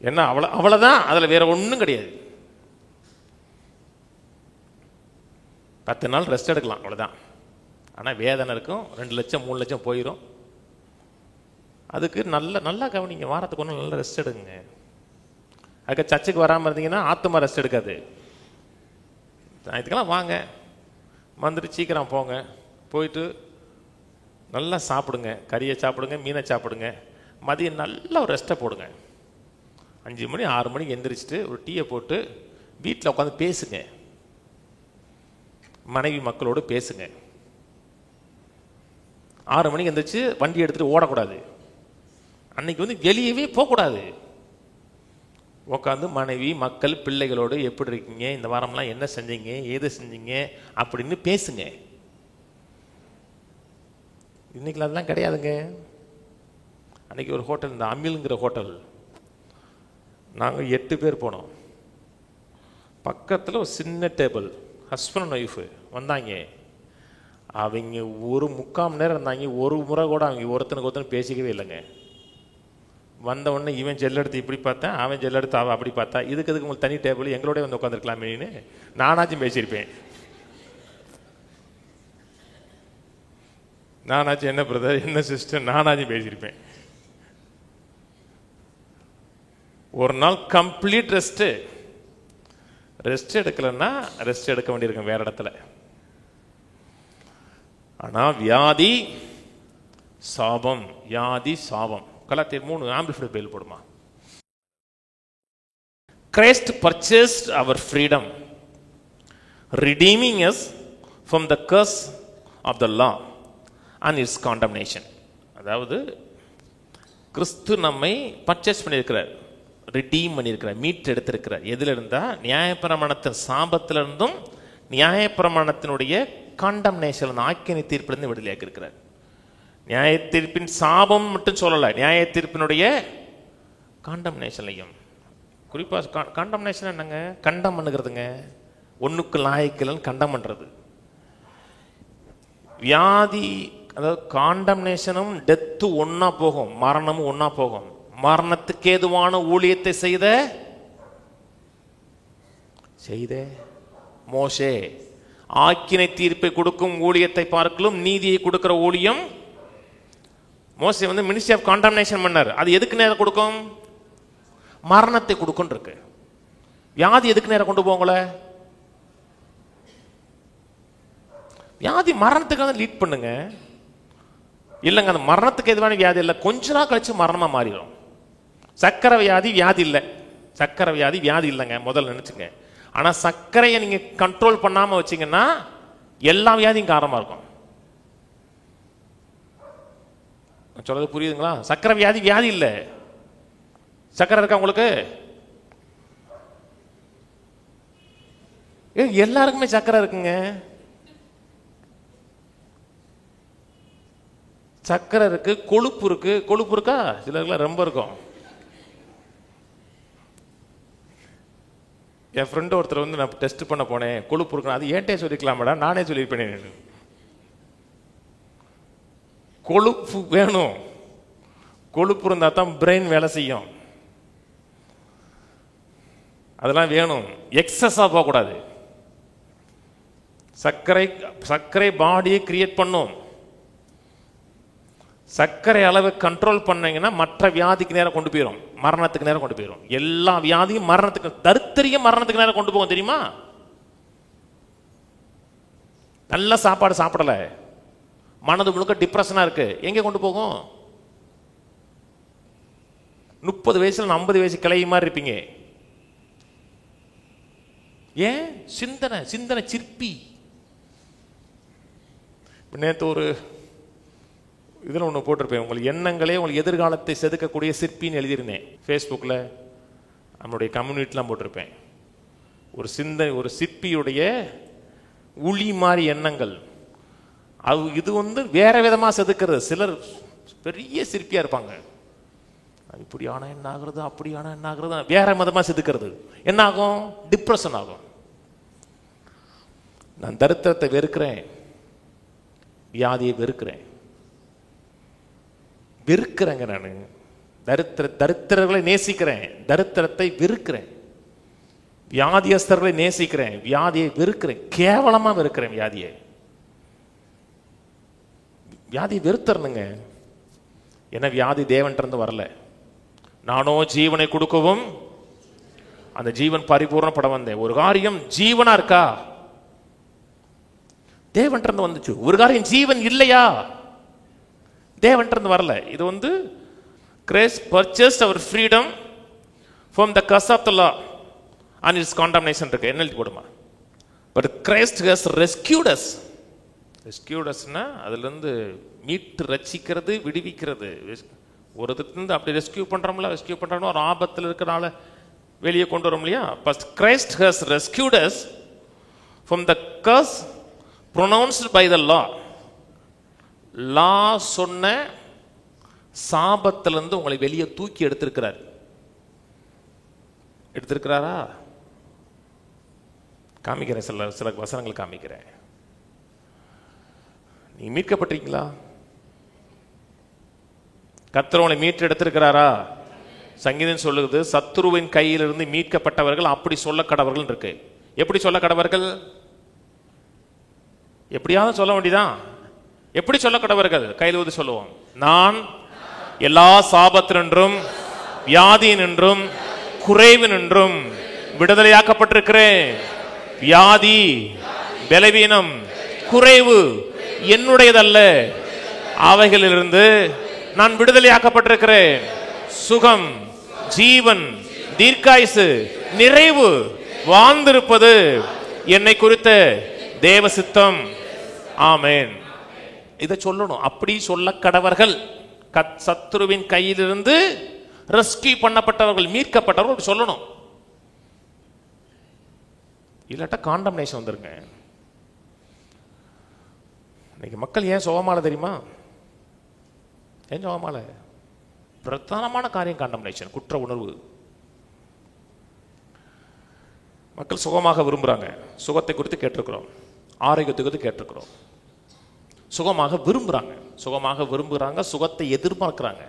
என்ன அவ்வளவுதான், அதுல வேற ஒன்றும் கிடையாது. 10 நாள் ரெஸ்ட் எடுக்கலாம், அவ்வளவுதான். ஆனால் வேதனை இருக்கும். 2 லட்சம் 3 லட்சம் போயிடும். அதுக்கு நல்லா கவனிங்க. வாரத்துக்கு ஒன்று நல்லா ரெஸ்ட் எடுங்க. அதுக்கு சர்ச்சுக்கு வராமல் இருந்தீங்கன்னா ஆத்மா ரெஸ்ட் எடுக்காது. ஞாயிற்றுக்கெல்லாம் வாங்க, வந்துட்டு சீக்கிரம் போங்க. போயிட்டு நல்லா சாப்பிடுங்க, கறியை சாப்பிடுங்க, மீனை சாப்பிடுங்க. மதியம் நல்ல ஒரு ரெஸ்ட்டை போடுங்க. 5 மணி 6 மணிக்கு எந்திரிச்சிட்டு ஒரு டீயை போட்டு வீட்டில் உட்காந்து பேசுங்க. மனைவி மக்களோடு பேசுங்க. 6 மணிக்கு எந்திரிச்சு வண்டி எடுத்துட்டு ஓடக்கூடாது. அன்னைக்கு வந்து வெளியவே போகக்கூடாது. உட்காந்து மனைவி மக்கள் பிள்ளைகளோடு எப்படி இருக்கீங்க, இந்த வாரம்லாம் என்ன செஞ்சீங்க, ஏது செஞ்சீங்க அப்படின்னு பேசுங்க. இன்னைக்கு அதெல்லாம் கிடையாதுங்க. அன்னைக்கு ஒரு ஹோட்டல், இந்த அமில்ங்கிற ஹோட்டல், நாங்கள் 8 பேர் போனோம். பக்கத்தில் ஒரு சின்ன டேபிள், ஹஸ்பண்ட் அண்ட் ஒய்ஃபு வந்தாங்க. அவங்க ஒரு 3/4 மணி நேரம் இருந்தாங்க. ஒரு முறை கூட அவங்க ஒருத்தனுக்கு பேசிக்கவே இல்லைங்க. வந்த உடனே இவன் ஜெல்லெடுத்து இப்படி பார்த்தேன், அவன் ஜெல்லெடுத்து அவன் அப்படி பார்த்தா. இதுக்கு உங்களுக்கு தனி டேபிள், எங்களோட வந்து உட்காந்துருக்கலாமேன்னு நானாச்சும் பேசியிருப்பேன். நானாச்சும் என்ன பிரதர், என்ன சிஸ்டர், நானாச்சும் பேசியிருப்பேன். ஒரு நாள் கம்ப்ளீட் ரெஸ்ட் எடுக்கலன்னா ரெஸ்ட் எடுக்க வேண்டியிருக்கும் வேற இடத்துல. ஆனா வியாதி சாபம், வியாதி சாபம். கலாத்தியர் 3 ஆம்பிளிஃபைட் பைபிள் போடுமா. Christ purchased our freedom, redeeming us from the curse of the law and its condemnation. அதாவது கிறிஸ்து நம்மை பர்ச்சேஸ் பண்ணியிருக்கிறார், ரிடீம் பண்ணியிருக்கிறார், மீட் எடுத்திருக்கிறார். எதில் இருந்தா? நியாயப்பிரமாணத்தின் சாபத்திலிருந்தும் நியாயப்பிரமாணத்தினுடைய காண்டம்னேஷன், ஆக்கினை தீர்ப்பிலிருந்து விடுதலையாக்கி இருக்கிறார். நியாய தீர்ப்பின் சாபம் மட்டும் சொல்லலை, நியாய தீர்ப்பினுடைய காண்டம்னேஷன்லையும். குறிப்பாக காண்டம்னேஷன் என்னங்க? கண்டம் பண்ணுகிறதுங்க. ஒன்றுக்கு லாயக்கில்லைன்னு கண்டம் பண்ணுறது. வியாதி, அதாவது காண்டம்னேஷனும் டெத்து ஒன்னா போகும், மரணமும் ஒன்னா போகும். மரணத்துக்கு ஏதுவான ஊழியத்தை செய்த மோசே ஆக்கினை தீர்ப்பை கொடுக்கும் ஊழியத்தை பார்க்கலும் நீதியை கொடுக்கிற ஊழியம். மோசே வந்து மினிஸ்ட்ரி ஆஃப் காண்டம்னேஷன் பண்ணார். அது எதுக்கு நேரம் கொடுக்கும்? மரணத்தை கொடுக்கும் இருக்கு. வியாதி எதுக்கு நேரம் கொண்டு போங்கள? வியாதி மரணத்துக்காக லீட் பண்ணுங்க. இல்லைங்க, அந்த மரணத்துக்கு எதுவான வியாதி இல்லை, கொஞ்ச நாள் கழிச்சு மரணமா மாறிடும். சக்கரை வியாதி வியாதி இல்லை, சக்கரை வியாதி வியாதி இல்லைங்க, முதல்ல நினைச்சுங்க. ஆனா சர்க்கரையை நீங்க கண்ட்ரோல் பண்ணாம வச்சீங்கன்னா எல்லா வியாதியும் காரணமா இருக்கும். சொல்றது புரியுதுங்களா? சக்கரை வியாதி வியாதி இல்லை. சக்கரை இருக்கா உங்களுக்கு? எல்லாருக்குமே சக்கரை இருக்குங்க. சக்கரை இருக்கு, கொழுப்பு இருக்கு. கொழுப்பு இருக்கா? சிலருக்குலாம் ரொம்ப இருக்கும். என் ஃப்ரெண்டு ஒருத்தர் வந்து நான் டெஸ்ட் பண்ண போனேன், கொழுப்பு இருக்கணும். அது ஏன்ட்டே சொல்லிக்கலாம் மேடம், நானே சொல்லியிருப்பேன். கொழுப்பு வேணும். கொழுப்பு இருந்தா தான் பிரெயின் வேலை செய்யும். அதெல்லாம் வேணும். எக்ஸஸா போகக்கூடாது. சர்க்கரை பாடியை கிரியேட் பண்ணும். சர்க்கரை அளவை கண்ட்ரோல் பண்ணீங்கன்னா மற்ற வியாதிக்கு நேரம் கொண்டு போயிடும், மரணத்துக்கு நேரம் கொண்டு போயிடும். எல்லா வியாதியும் மரணத்துக்கு, தரித்திரியம் மரணத்துக்கு நேரம் கொண்டு போகும் தெரியுமா? நல்ல சாப்பாடு சாப்பிடல, மனது முழுக்க டிப்ரெஷனா இருக்கு, எங்க கொண்டு போகும்? 30 வயசுல 50 வயசு கிளை மாதிரி இருப்பீங்க. ஏன்? சிந்தனை சிற்பி. நேற்று ஒரு இதில் ஒன்று போட்டிருப்பேன், உங்கள் எண்ணங்களே உங்கள் எதிர்காலத்தை செதுக்கக்கூடிய சிற்பின்னு எழுதியிருந்தேன். ஃபேஸ்புக்கில் நம்மளுடைய கம்யூனிட்டிலாம் போட்டிருப்பேன். ஒரு சிற்பியுடைய உளி மாதிரி எண்ணங்கள். இது வேற விதமாக செதுக்கிறது. சிலர் பெரிய சிற்பியாக இருப்பாங்க, இப்படி ஆனால் என்ன ஆகுறது, அப்படி ஆனால் என்ன ஆகுறது, வேற விதமாக செதுக்கிறது. என்ன ஆகும்? டிப்ரெஷன் ஆகும். நான் தரித்திரத்தை வெறுக்கிறேன், வியாதியை வெறுக்கிறேங்க. நான் தரித்திரர்களை நேசிக்கிறேன், தரித்திரத்தை வெறுக்கிறேன். வியாதியஸ்தர்களை நேசிக்கிறேன், வியாதியை வெறுக்கிறேன். கேவலமா வெறுக்கிறேன் வியாதியை வெறுத்தரணுங்க. ஏன்னா வியாதி தேவன்கிட்ட வரல. நானோ ஜீவனை கொடுக்கவும் அந்த ஜீவன் பரிபூர்ணப்பட வந்தேன். ஒரு காரியம் ஜீவனா இருக்கா, தேவன்கிட்ட வந்துச்சு. ஒரு காரியம் ஜீவன் இல்லையா, தேவன்கிட்ட வரல. இது Christ purchased our freedom from the curse of the law and its condemnation இருக்கு. என்ன எழுதி போடுமா? But Christ has rescued us. Rescued usனா அதுல இருந்து மீட்டு ரட்சிக்கிறது, விடுவிக்கிறது. ஒரு இடத்துல அப்படி ரெஸ்கியூ பண்றோம்ல, ஒரு ஆபத்தில் இருக்கிறனால வெளியே கொண்டு வரோம் இல்லையா? But Christ has rescued us from the curse pronounced by the law. லா சொன்ன சாபத்திலிருந்து உங்களை வெளியே தூக்கி எடுத்திருக்கிறாரா? காமிக்கிறேன், சில வசனங்கள் காமிக்கிறேன். நீ மீட்கப்பட்டீங்களா? கர்த்தர் உங்களை மீட்டு எடுத்திருக்கிறாரா? சங்கீதம் சொல்லுது, சத்துருவின் கையிலிருந்து மீட்கப்பட்டவர்கள் அப்படி சொல்ல கடவர்கள் இருக்கு. எப்படி சொல்ல கடவர்கள்? எப்படியாவது சொல்ல வேண்டியதான். எப்படி சொல்ல கடவர்கள்? கையில் ஊதி சொல்லுவோம், நான் எல்லா சாபத்தினின்றும் வியாதியினின்றும் குறைவினின்றும் விடுதலையாக்கப்பட்டிருக்கிறேன். வியாதி, பலவீனம், குறைவு என்னுடையதல்ல, அவைகளிலிருந்து நான் விடுதலையாக்கப்பட்டிருக்கிறேன். சுகம், ஜீவன், தீர்க்காயுசு, நிறைவு வாழ்ந்திருப்பது என்னை குறித்த தேவ சித்தம். ஆமென். இதை சொல்லணும். அப்படி சொல்ல கடவர்கள், சத்துருவின் கையிலிருந்து ரெஸ்கியூ பண்ணப்பட்டவர்கள், மீட்கப்பட்டவர்கள் சொல்லணும். இல்லாட்டா காண்டம்னேஷன் வந்துருங்க. இன்னைக்கு மக்கள் ஏன் சுகமால தெரியுமா? ஏன் சுகமால? பிரதானமான காரியம் காண்டம்னேஷன், குற்ற உணர்வு. மக்கள் சுகமாக விரும்புறாங்க. சுகத்தை குறித்து கேட்டிருக்கிறோம், ஆரோக்கியத்தை குறித்து கேட்டிருக்கிறோம். சுகமாக விரும்புகிறாங்க, சுகத்தை எதிர்பார்க்கிறாங்க.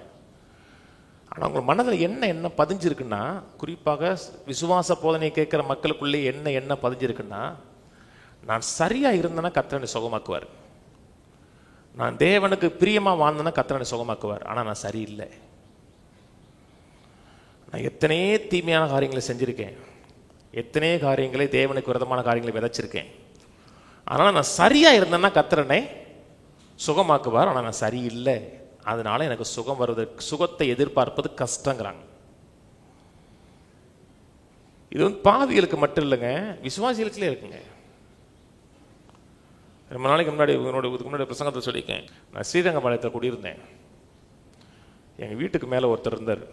ஆனால் உங்கள் மனதில் என்ன பதிஞ்சிருக்குன்னா, குறிப்பாக விசுவாச போதனை கேட்குற மக்களுக்குள்ளே என்ன பதிஞ்சிருக்குன்னா, நான் சரியாக இருந்தேன்னா கர்த்தர் சுகமாக்குவார், நான் தேவனுக்கு பிரியமாக வாழ்ந்தேன்னா கர்த்தர் சுகமாக்குவார். ஆனால் நான் சரியில்லை, நான் எத்தனையே தீமையான காரியங்களை செஞ்சுருக்கேன், எத்தனையோ காரியங்களை தேவனுக்கு விரோதமான காரியங்களை விதைச்சிருக்கேன். அதனால் நான் சரியாக இருந்தேன்னா கர்த்தரனை சுகமாக்குவார். ஆனால் நான் சரியில்லை, அதனால எனக்கு சுகம் வருவதற்கு, சுகத்தை எதிர்பார்ப்பது கஷ்டங்கிறாங்க. இது பாவிகளுக்கு மட்டும் இல்லைங்க, விசுவாசிகளுக்குள்ளே இருக்குங்க. ரொம்ப நாளைக்கு முன்னாடி பிரசங்கத்தை சொல்லியிருக்கேன். நான் ஸ்ரீரங்கபாளையத்தில் குடியிருந்தேன். எங்கள் வீட்டுக்கு மேலே ஒருத்தர் இருந்தார்.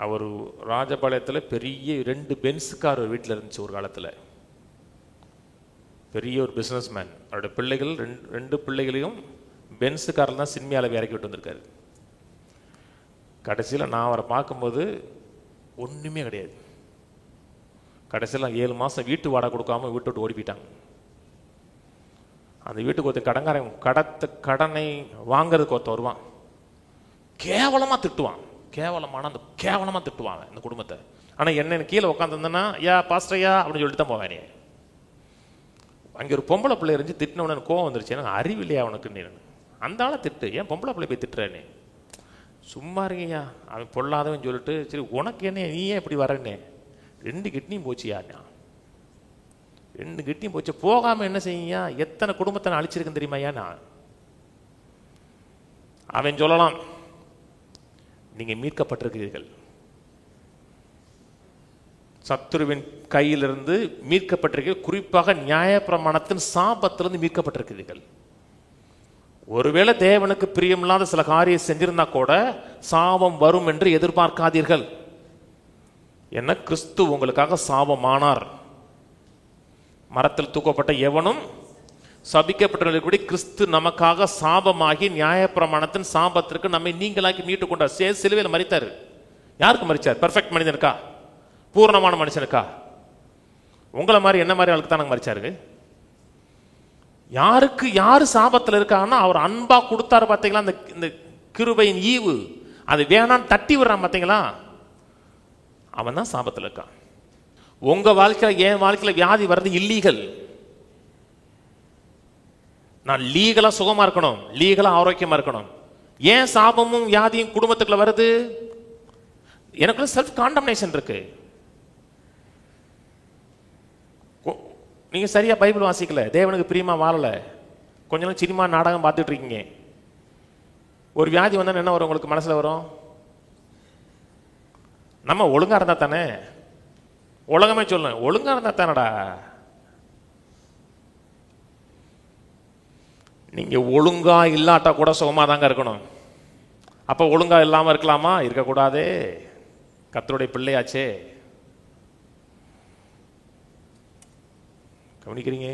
அவர் ராஜபாளையத்தில் பெரிய 2 பென்ஸ் கார் வீட்டில் இருந்துச்சு ஒரு காலத்தில். பெரிய ஒரு பிஸ்னஸ் மேன். அவருடைய பிள்ளைகள் 2 பிள்ளைகளையும் பென்ஸ் காரில் தான் சினிமாவில் இறக்கி விட்டு வந்திருக்காரு. கடைசியில் நான் அவரை பார்க்கும்போது ஒன்றுமே கிடையாது. கடைசியில் 7 மாதம் வீட்டு வாடகை கொடுக்காம வீட்டு விட்டு ஓடி போயிட்டாங்க. அந்த வீட்டுக்கு ஒருத்தன் கடனை வாங்கிறதுக்கு ஒருத்தன் வருவான், கேவலமாக திட்டுவான். கேவலமாக திட்டுவாங்க இந்த குடும்பத்தை. ஆனால் என்ன கீழே உட்காந்துருந்தேன்னா, யா பாஸ்டரையா அப்படின்னு சொல்லிட்டு தான் போவேன். அங்கே ஒரு பொம்பளை பிள்ளை இருந்துச்சு, திட்டினவன எனக்கு கோவம் வந்துருச்சு. எனக்கு அறிவில்லையா அவனுக்கு? நீ அந்த ஆளை திட்டு, ஏன் பொம்பளை பிள்ளை போய் திட்டுறேன்னு? சும்மா இருங்கய்யா, அவன் பொல்லாதவன் சொல்லிட்டு, சரி உனக்கு என்ன, நீ ஏன் இப்படி வரேன்னே? 2 கிட்னியும் போச்சியா, 2 கிட்னியும் போச்சு. போகாமல் என்ன செய்யா? எத்தனை குடும்பத்தை நான் அழிச்சிருக்கேன் தெரியுமாயா? நான் அவன் சொல்லலாம், நீங்க மீட்கப்பட்டிருக்கிறீர்கள், சத்துருவின் கையிலிருந்து மீட்கப்பட்டிருக்க, குறிப்பாக நியாயப்பிரமாணத்தின் சாபத்திலிருந்து மீட்கப்பட்டிருக்கிறீர்கள். ஒருவேளை தேவனுக்கு பிரியமில்லாத சில காரியம் செஞ்சிருந்தா கூட சாபம் வரும் என்று எதிர்பார்க்காதீர்கள். என்ன, கிறிஸ்து உங்களுக்காக சாபமானார். மரத்தில் தூக்கப்பட்ட எவனும் சபிக்கப்பட்டபடி கிறிஸ்து நமக்காக சாபமாகி நியாயப்பிரமாணத்தின் சாபத்திற்கு நம்மை நீங்களாக்கி மீட்டு கொண்டார். சிலுவையில் மரித்தார். யாருக்கு மரிச்சார்? பெர்ஃபெக்ட் மனிதனுக்கா? பூர்ணமான மனுஷனுக்கா? உங்களை மாதிரி என்ன மாதிரி ஆளுக்கு தான் நாங்கள் மரிச்சாரு. யாருக்கு யாரு சாபத்தில் இருக்காங்கன்னா அவர் அன்பா கொடுத்தாரு. பார்த்தீங்களா, இந்த கிருபையின் ஈவு அது வேணான்னு தட்டி விடுறான். பார்த்தீங்களா, அவன் தான் சாபத்தில் இருக்கான். உங்க வாழ்க்கையில் என் வாழ்க்கையில் வியாதி வர்றது இல்லீகல். நான் லீகலா சுகமா இருக்கணும், லீகலா ஆரோக்கியமா இருக்கணும். ஏன் சாபமும் வியாதியும் குடும்பத்துக்குள்ள வருது? எனக்குள்ள செல்ஃப் காண்டம்னேஷன் இருக்கு. நீங்க சரியா பைபிள் வாசிக்கல, தேவனுக்கு பிரியமா வாழல, கொஞ்ச நாள் சினிமா நாடகம் பார்த்துட்டு இருக்கீங்க. ஒரு வியாதி வந்தா என்ன வரும் உங்களுக்கு மனசுல? வரும், நம்ம ஒழுங்கா இருந்தா தானே. உலகமே சொல்ல ஒழுங்கா இருந்தா தானடா. நீங்க ஒழுங்கா இல்லாட்டா கூட சுகமா தாங்க இருக்கணும். அப்ப ஒழுங்கா இல்லாம இருக்கலாமா? இருக்கக்கூடாதே. கர்த்தருடைய பிள்ளையாச்சே. கவனிக்கிறீங்க?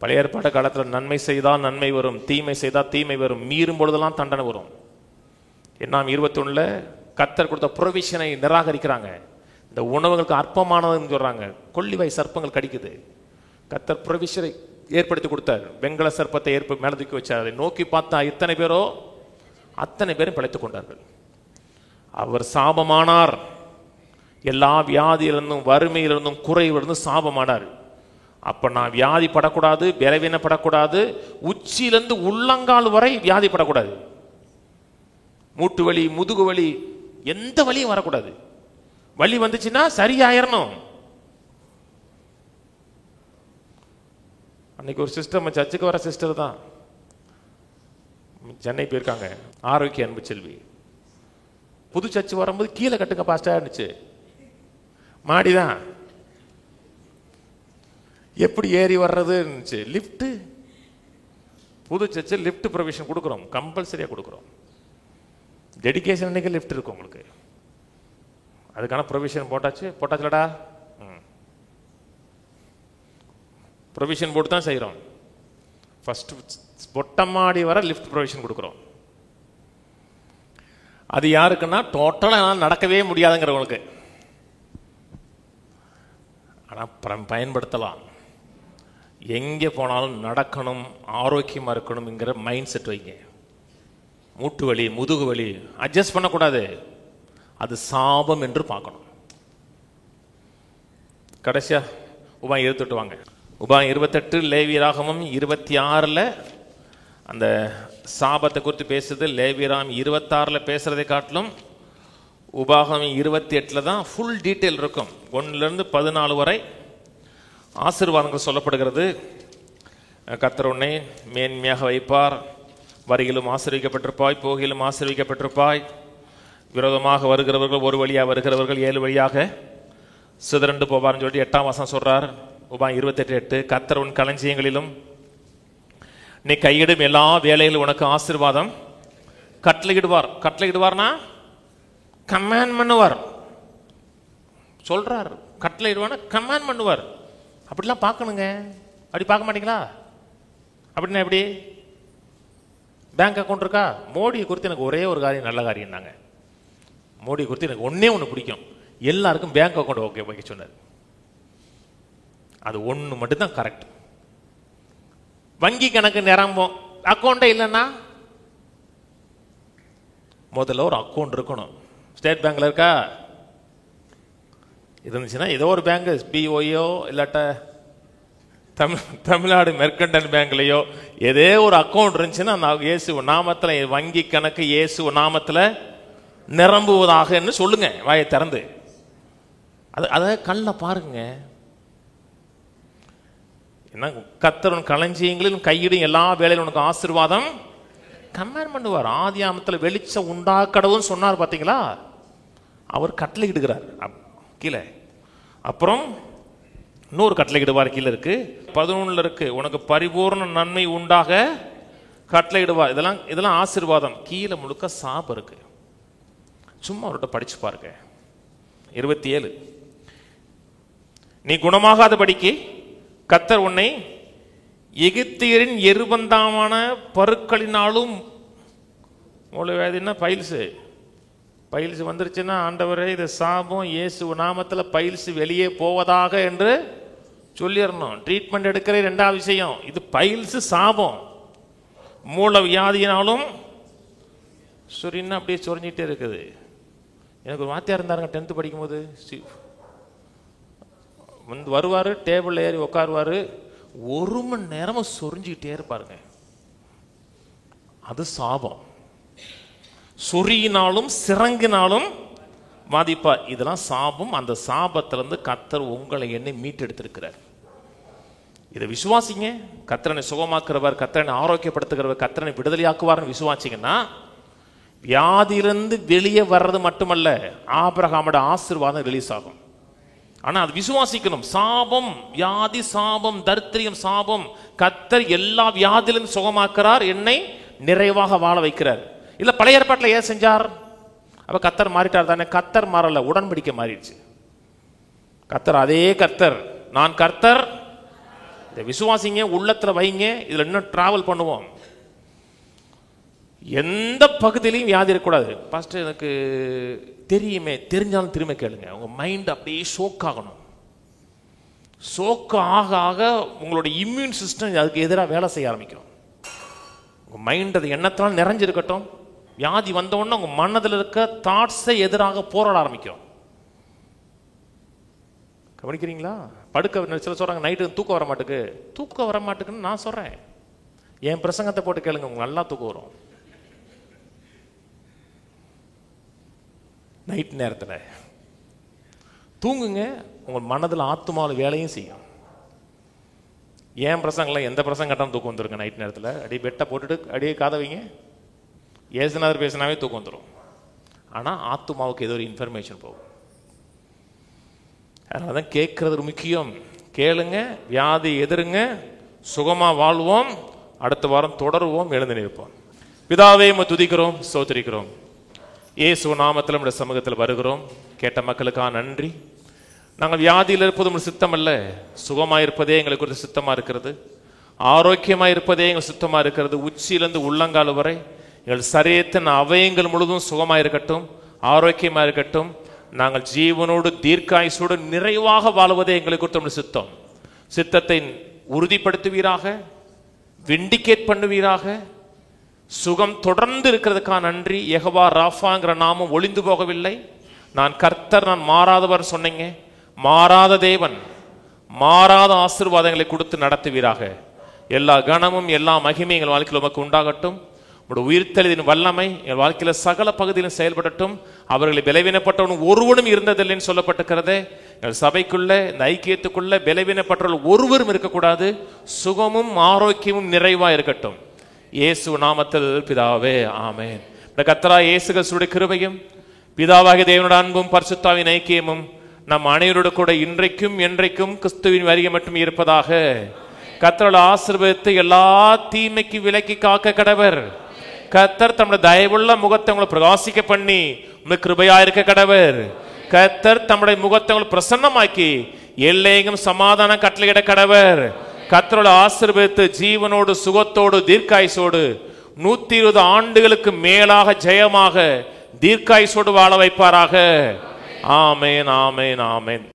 பழைய ஏற்பாட்டு காலத்தில் நன்மை செய்தால் நன்மை வரும், தீமை செய்தால் தீமை வரும், மீறும் பொழுதெல்லாம் தண்டனை வரும். என்னாம் 21 கர்த்தர் கொடுத்த ப்ரொவிஷனை நிராகரிக்கிறாங்க. இந்த உணவுகளுக்கு அற்பமானதுன்னு சொல்றாங்க. கொள்ளிவாய் சர்ப்பங்கள் கடிக்குது. கர்த்தர் ப்ரொவிஷனை ஏற்படுத்தி கொடுத்தார். வெங்கல சர்ப்பத்தை மேல தூக்கி வச்சார். அதை நோக்கி பார்த்தா இத்தனை பேரோ அத்தனை பேரும் பிழைத்துக் கொண்டார்கள். அவர் சாபமானார். எல்லா வியாதியிலிருந்தும் வறுமையிலிருந்தும் குறைவிலிருந்தும் சாபமானார். அப்ப நான் வியாதி படக்கூடாது, பலவீனப்படக்கூடாது, உச்சியிலிருந்து உள்ளங்கால் வரை வியாதி படக்கூடாது. மூட்டு வலி, முதுகு வலி, எந்த வலியும் வரக்கூடாது. வலி வந்துச்சுன்னா சரியாயிரணும். அன்னைக்கு ஒரு சிஸ்டர், சர்ச்சுக்கு வர சிஸ்டர் தான், சென்னை போயிருக்காங்க, ஆரோக்கிய அன்பு செல்வி. புது சர்ச்சு வரும்போது கீழே கட்டுங்க பாஸ்டா இருந்துச்சு, மாடிதான், எப்படி ஏறி வர்றது இருந்துச்சு, லிஃப்ட். புது சர்ச்சு லிஃப்ட் ப்ரொவிஷன் கொடுக்குறோம், கம்பல்சரியா கொடுக்குறோம். டெடிகேஷன் அன்னைக்கு லிஃப்ட் இருக்கும் உங்களுக்கு. அதுக்கான ப்ரொவிஷன் போட்டாச்சுலடா. ப்ரொவிஷன் போட்டு தான் செய்கிறோம். ஃபர்ஸ்ட் பொட்டமாடி வர லிஃப்ட் ப்ரொவிஷன் கொடுக்குறோம். அது யாருக்குன்னா டோட்டலாக நடக்கவே முடியாதுங்கிறவங்களுக்கு. ஆனால் பயன்படுத்தலாம். எங்கே போனாலும் நடக்கணும், ஆரோக்கியமாக இருக்கணுங்கிற மைண்ட் செட் வைங்க. மூட்டு வலி, முதுகு வலி அட்ஜஸ்ட் பண்ணக்கூடாது. அது சாபம் என்று பார்க்கணும். கடைசியா உபாயம் 28 வாங்க. உபாயம் 28, லேவியராகமம் 26 அந்த சாபத்தை குறித்து பேசுது. லேவியராகமம் 26 பேசுறதை காட்டிலும் உபாகமம் 28 தான் ஃபுல் டீட்டெயில் இருக்கும். 1 to 14 வரை ஆசீர்வாதங்கள் சொல்லப்படுகிறது. கர்த்தர் உன்னை மேன்மையாக வைப்பார், வருகிலும் ஆசீர்வதிக்கப்பட்டிருப்பாய், போகிலும் ஆசீர்வதிக்கப்பட்டிருப்பாய். விரோதமாக வருகிறவர்கள் ஒரு வழியாக வருகிறவர்கள் 7 வழியாக சிதறண்டு போவார்னு சொல்லிட்டு 8ஆம் வசனம் சொல்றார். உபாயம் 28:8, கர்த்தர் உன் களஞ்சியங்களிலும் நீ கையிடும் எல்லா வேலையிலும் உனக்கு ஆசீர்வாதம் கட்டளையிடுவார். கட்டளையிடுவார்னா கமாண்ட் பண்ணுவார் சொல்றார். கட்டளையிடுவார்னா கமாண்ட் பண்ணுவார். அப்படிலாம் பார்க்கணுங்க. அப்படி பார்க்க மாட்டீங்களா? அப்படின்னா எப்படி? பேங்க் அக்கௌண்ட் இருக்கா? மோடியை குறித்து எனக்கு ஒரே ஒரு காரியம், நல்ல காரியம் தாங்க. மோடியை குறித்து எனக்கு ஒன்று பிடிக்கும். எல்லாருக்கும் பேங்க் அக்கௌண்ட் ஓகே வைக்க சொன்னார். அது ஒன்று மட்டும்தான் கரெக்ட். வங்கி கணக்கு நிரம்பும், அக்கௌண்ட்டே இல்லைன்னா முதல்ல ஒரு அக்கௌண்ட் இருக்கணும். ஸ்டேட் பேங்க்ல இருக்கா? இருந்துச்சுன்னா ஏதோ ஒரு பேங்க், பிஓயோ இல்லாட்ட தமிழ்நாடு மெர்கண்டைல் பேங்க்லயோ ஏதே ஒரு அக்கௌண்ட் இருந்துச்சுன்னா இயேசு நாமத்துல வங்கி கணக்கு இயேசு நாமத்துல நிரம்புவதாக சொல்லுங்க, வாயை திறந்து. அதை கண்ணில் பாருங்க. என்ன, கர்த்தர் களஞ்சியங்களிலும் கையிடும் எல்லா வேலையிலும் உனக்கு ஆசீர்வாதம் கமாண்ட் பண்ணுவார். ஆதியாகமத்தில் வெளிச்சம் உண்டாக்கடவுன்னு சொன்னார். பார்த்தீங்களா? அவர் கட்டளையிடுகிறார். கீழே. அப்புறம் இன்னொரு கட்டளையிடுவார் கீழே இருக்கு, 11 இருக்கு, உனக்கு பரிபூர்ண நன்மை உண்டாக கட்டளையிடுவார். இதெல்லாம் ஆசீர்வாதம். கீழே முழுக்க சாபம் இருக்கு. சும்மா அவர்கிட்ட படிச்சு பாருங்க. 27, நீ குணமாகாதபடிக்கு கர்த்தர் உன்னை எகிப்தியரின் எருபந்தாமான பருக்களினாலும், மூலவேதினா பைல்ஸ் வந்துருச்சுன்னா, ஆண்டவரே இது சாபம், இயேசு நாமத்தில் பைல்ஸ் வெளியே போவதாக என்று சொல்லிடணும். ட்ரீட்மெண்ட் எடுக்கிற 2வது விஷயம் இது. பைல்ஸ் சாபம், மூல வியாதியினாலும் சொரின்னா அப்படியே சொரிஞ்சிட்டே இருக்குது. எனக்கு ஒரு வாத்தியார் இருந்தாருங்க 10th படிக்கும்போது. வந்து வருவார், டேபிளில் ஏறி உட்காருவார், 1 மணி நேரமும் சொரிஞ்சிக்கிட்டே இருப்பாருங்க. அது சாபம். சொறியினாலும் சிறங்கினாலும் பாதிப்பா. இதெல்லாம் சாபம். அந்த சாபத்திலிருந்து கர்த்தர் உங்களை என்னை மீட்டெடுத்திருக்கிறார். இதை விசுவாசிங்க. கர்த்தரனை சுகமாக்குறவர், கர்த்தரனை ஆரோக்கியப்படுத்துகிறவர், கர்த்தரனை விடுதலையாக்குவார்னு விசுவாசிங்கன்னா வியாதியிலிருந்து வெளியே வர்றது மட்டுமல்ல, ஆபிரகாமோட ஆசீர்வாதம் ரிலீஸ் ஆகும். ஆனா அது விசுவாசிக்கணும். சாபம், வியாதி சாபம், தரித்திரியம் சாபம். கர்த்தர் எல்லா வியாதியிலிருந்து சுகமாக்குறார், என்னை நிறைவாக வாழ வைக்கிறார். இல்ல பழைய ஏற்பாட்டில் ஏன் செஞ்சார்? அப்ப கர்த்தர் மாறிட்டார் தானே? கர்த்தர் மாறல, உடன்படிக்கை மாறிடுச்சு. கர்த்தர் அதே கர்த்தர். நான் கர்த்தர். இதை விசுவாசிங்க, உள்ளத்துல வைங்க. இதுல இன்னும் டிராவல் பண்ணுவோம். எந்த பகுதியிலையும் வியாதி இருக்கக்கூடாது. ஃபர்ஸ்ட் எனக்கு தெரியுமே, தெரிஞ்சாலும் திரும்ப கேளுங்க. உங்க மைண்ட் அப்படியே ஷோக் ஆகணும். ஷோக் ஆக ஆக உங்களோட இம்யூன் சிஸ்டம் அதுக்கு எதிராக வேலை செய்ய ஆரம்பிக்கும். உங்க மைண்ட் அது எண்ணத்தினால நிறைஞ்சிருக்கட்டும். வியாதி வந்தவுடனே உங்க மனதில் இருக்க தாட்ஸை எதிராக போராட ஆரம்பிக்கும். கவனிக்கிறீங்களா? படுக்க சில சொல்றாங்க நைட்டு தூக்கம் வர மாட்டுக்கு. தூக்கம் வர மாட்டுக்குன்னு நான் சொல்றேன். என் பிரசங்கத்தை போட்டு கேளுங்க, உங்களுக்கு நல்லா தூக்கம் வரும். நைட் நேரத்தில் தூங்குங்க, உங்கள் மனதில் ஆத்துமாவில் வேலையும் செய்யும். ஏன் பிரசங்கலாம் எந்த பிரசங்க கட்டாமல் தூக்கம் வந்துருங்க. நைட் நேரத்தில் அடியே பெட்டை போட்டுட்டு அடியே காதவிங்க, ஏசுநாதர் பேசினாவே தூக்கம் வந்துடும். ஆனால் ஆத்துமாவுக்கு ஏதோ ஒரு இன்ஃபர்மேஷன் போகும். அதனால தான் கேட்கறது முக்கியம். கேளுங்க, வியாதி எதிருங்க, சுகமாக வாழ்வோம். அடுத்த வாரம் தொடருவோம், எழுந்து நிற்போம். பிதாவே துதிக்கிறோம், ஸ்தோத்திரிக்கிறோம். இயேசு நாமத்தில் நம்முடைய சமூகத்தில் வருகிறோம். கேட்ட மக்களுக்காக நன்றி. நாங்கள் வியாதியில் இருப்பது உங்கள் சித்தம் அல்ல, சுகமாக இருப்பதே எங்களுக்கு ஒரு சித்தமாக இருக்கிறது. ஆரோக்கியமாக இருப்பதே எங்கள் சுத்தமாக இருக்கிறது. உச்சியிலிருந்து உள்ளங்கால் வரை எங்கள் சரீரத்தின் அவயங்கள் முழுதும் சுகமாக இருக்கட்டும், ஆரோக்கியமாக இருக்கட்டும். நாங்கள் ஜீவனோடு தீர்க்காயுசோடு நிறைவாக வாழுவதே எங்களுக்கு ஒரு சித்தம். சித்தத்தை உறுதிப்படுத்துவீராக, விண்டிகேட் பண்ணுவீராக. சுகம் தொடர்ந்து இருக்கிறதுக்காக நன்றி. யெகோவா ராஃபாங்கிற நாமம் ஒளிந்து போகவில்லை. நான் கர்த்தர், நான் மாறாதவர் சொன்னீங்க. மாறாத தேவன், மாறாத ஆசீர்வாதங்களை கொடுத்து நடத்துவீராக. எல்லா கணமும் எல்லா மகிமையும் எங்கள் வாழ்க்கையில் உமக்கு உண்டாகட்டும். உங்களுடைய உயிர்த்தெழுதின் வல்லமை எங்கள் வாழ்க்கையில சகல பகுதியிலும் செயல்படட்டும். அவர்களை பலவீனப்பட்டவனும் ஒருவனும் இருந்ததில்லைன்னு சொல்லப்பட்டிருக்கிறதே. எங்கள் சபைக்குள்ள, இந்த ஐக்கியத்துக்குள்ள பலவீனப்பட்டவர்கள் ஒருவரும் இருக்கக்கூடாது. சுகமும் ஆரோக்கியமும் நிறைவா இருக்கட்டும். இயேசு நாமத்தில் பிதாவே, ஆமென். கர்த்தராகிய இயேசு கிறிஸ்துவின் கிருபையும் பிதாவாகிய தேவனுடைய அன்பும் பரிசுத்தாவின் ஐக்கியமும் நம் அனைவரோடு கூட இன்றைக்கும் என்றைக்கும் கிறிஸ்துவின் வருகை மட்டும் இருப்பதாக. கர்த்தருடைய ஆசீர்வாதத்தை எல்லா தீமைக்கு விலக்கி காக்க கடவர். கர்த்தர் தம்முடைய தயவுள்ள முகத்தை உங்களை பிரகாசிக்க பண்ணி உங்களுக்கு கிருபையா இருக்க கடவர். கர்த்தர் தம்முடைய முகத்தை உங்களை பிரசன்னமாக்கி எல்லையெங்கும் சமாதானம் கட்டளையிட கடவர். கர்த்தரோட ஆசீர்வாதத்தை ஜீவனோடு சுகத்தோடு தீர்க்காயுசோடு 120 ஆண்டுகளுக்கு மேலாக ஜெயமாக தீர்க்காயுசோடு வாழ வைப்பாராக. ஆமென், ஆமென், ஆமென்.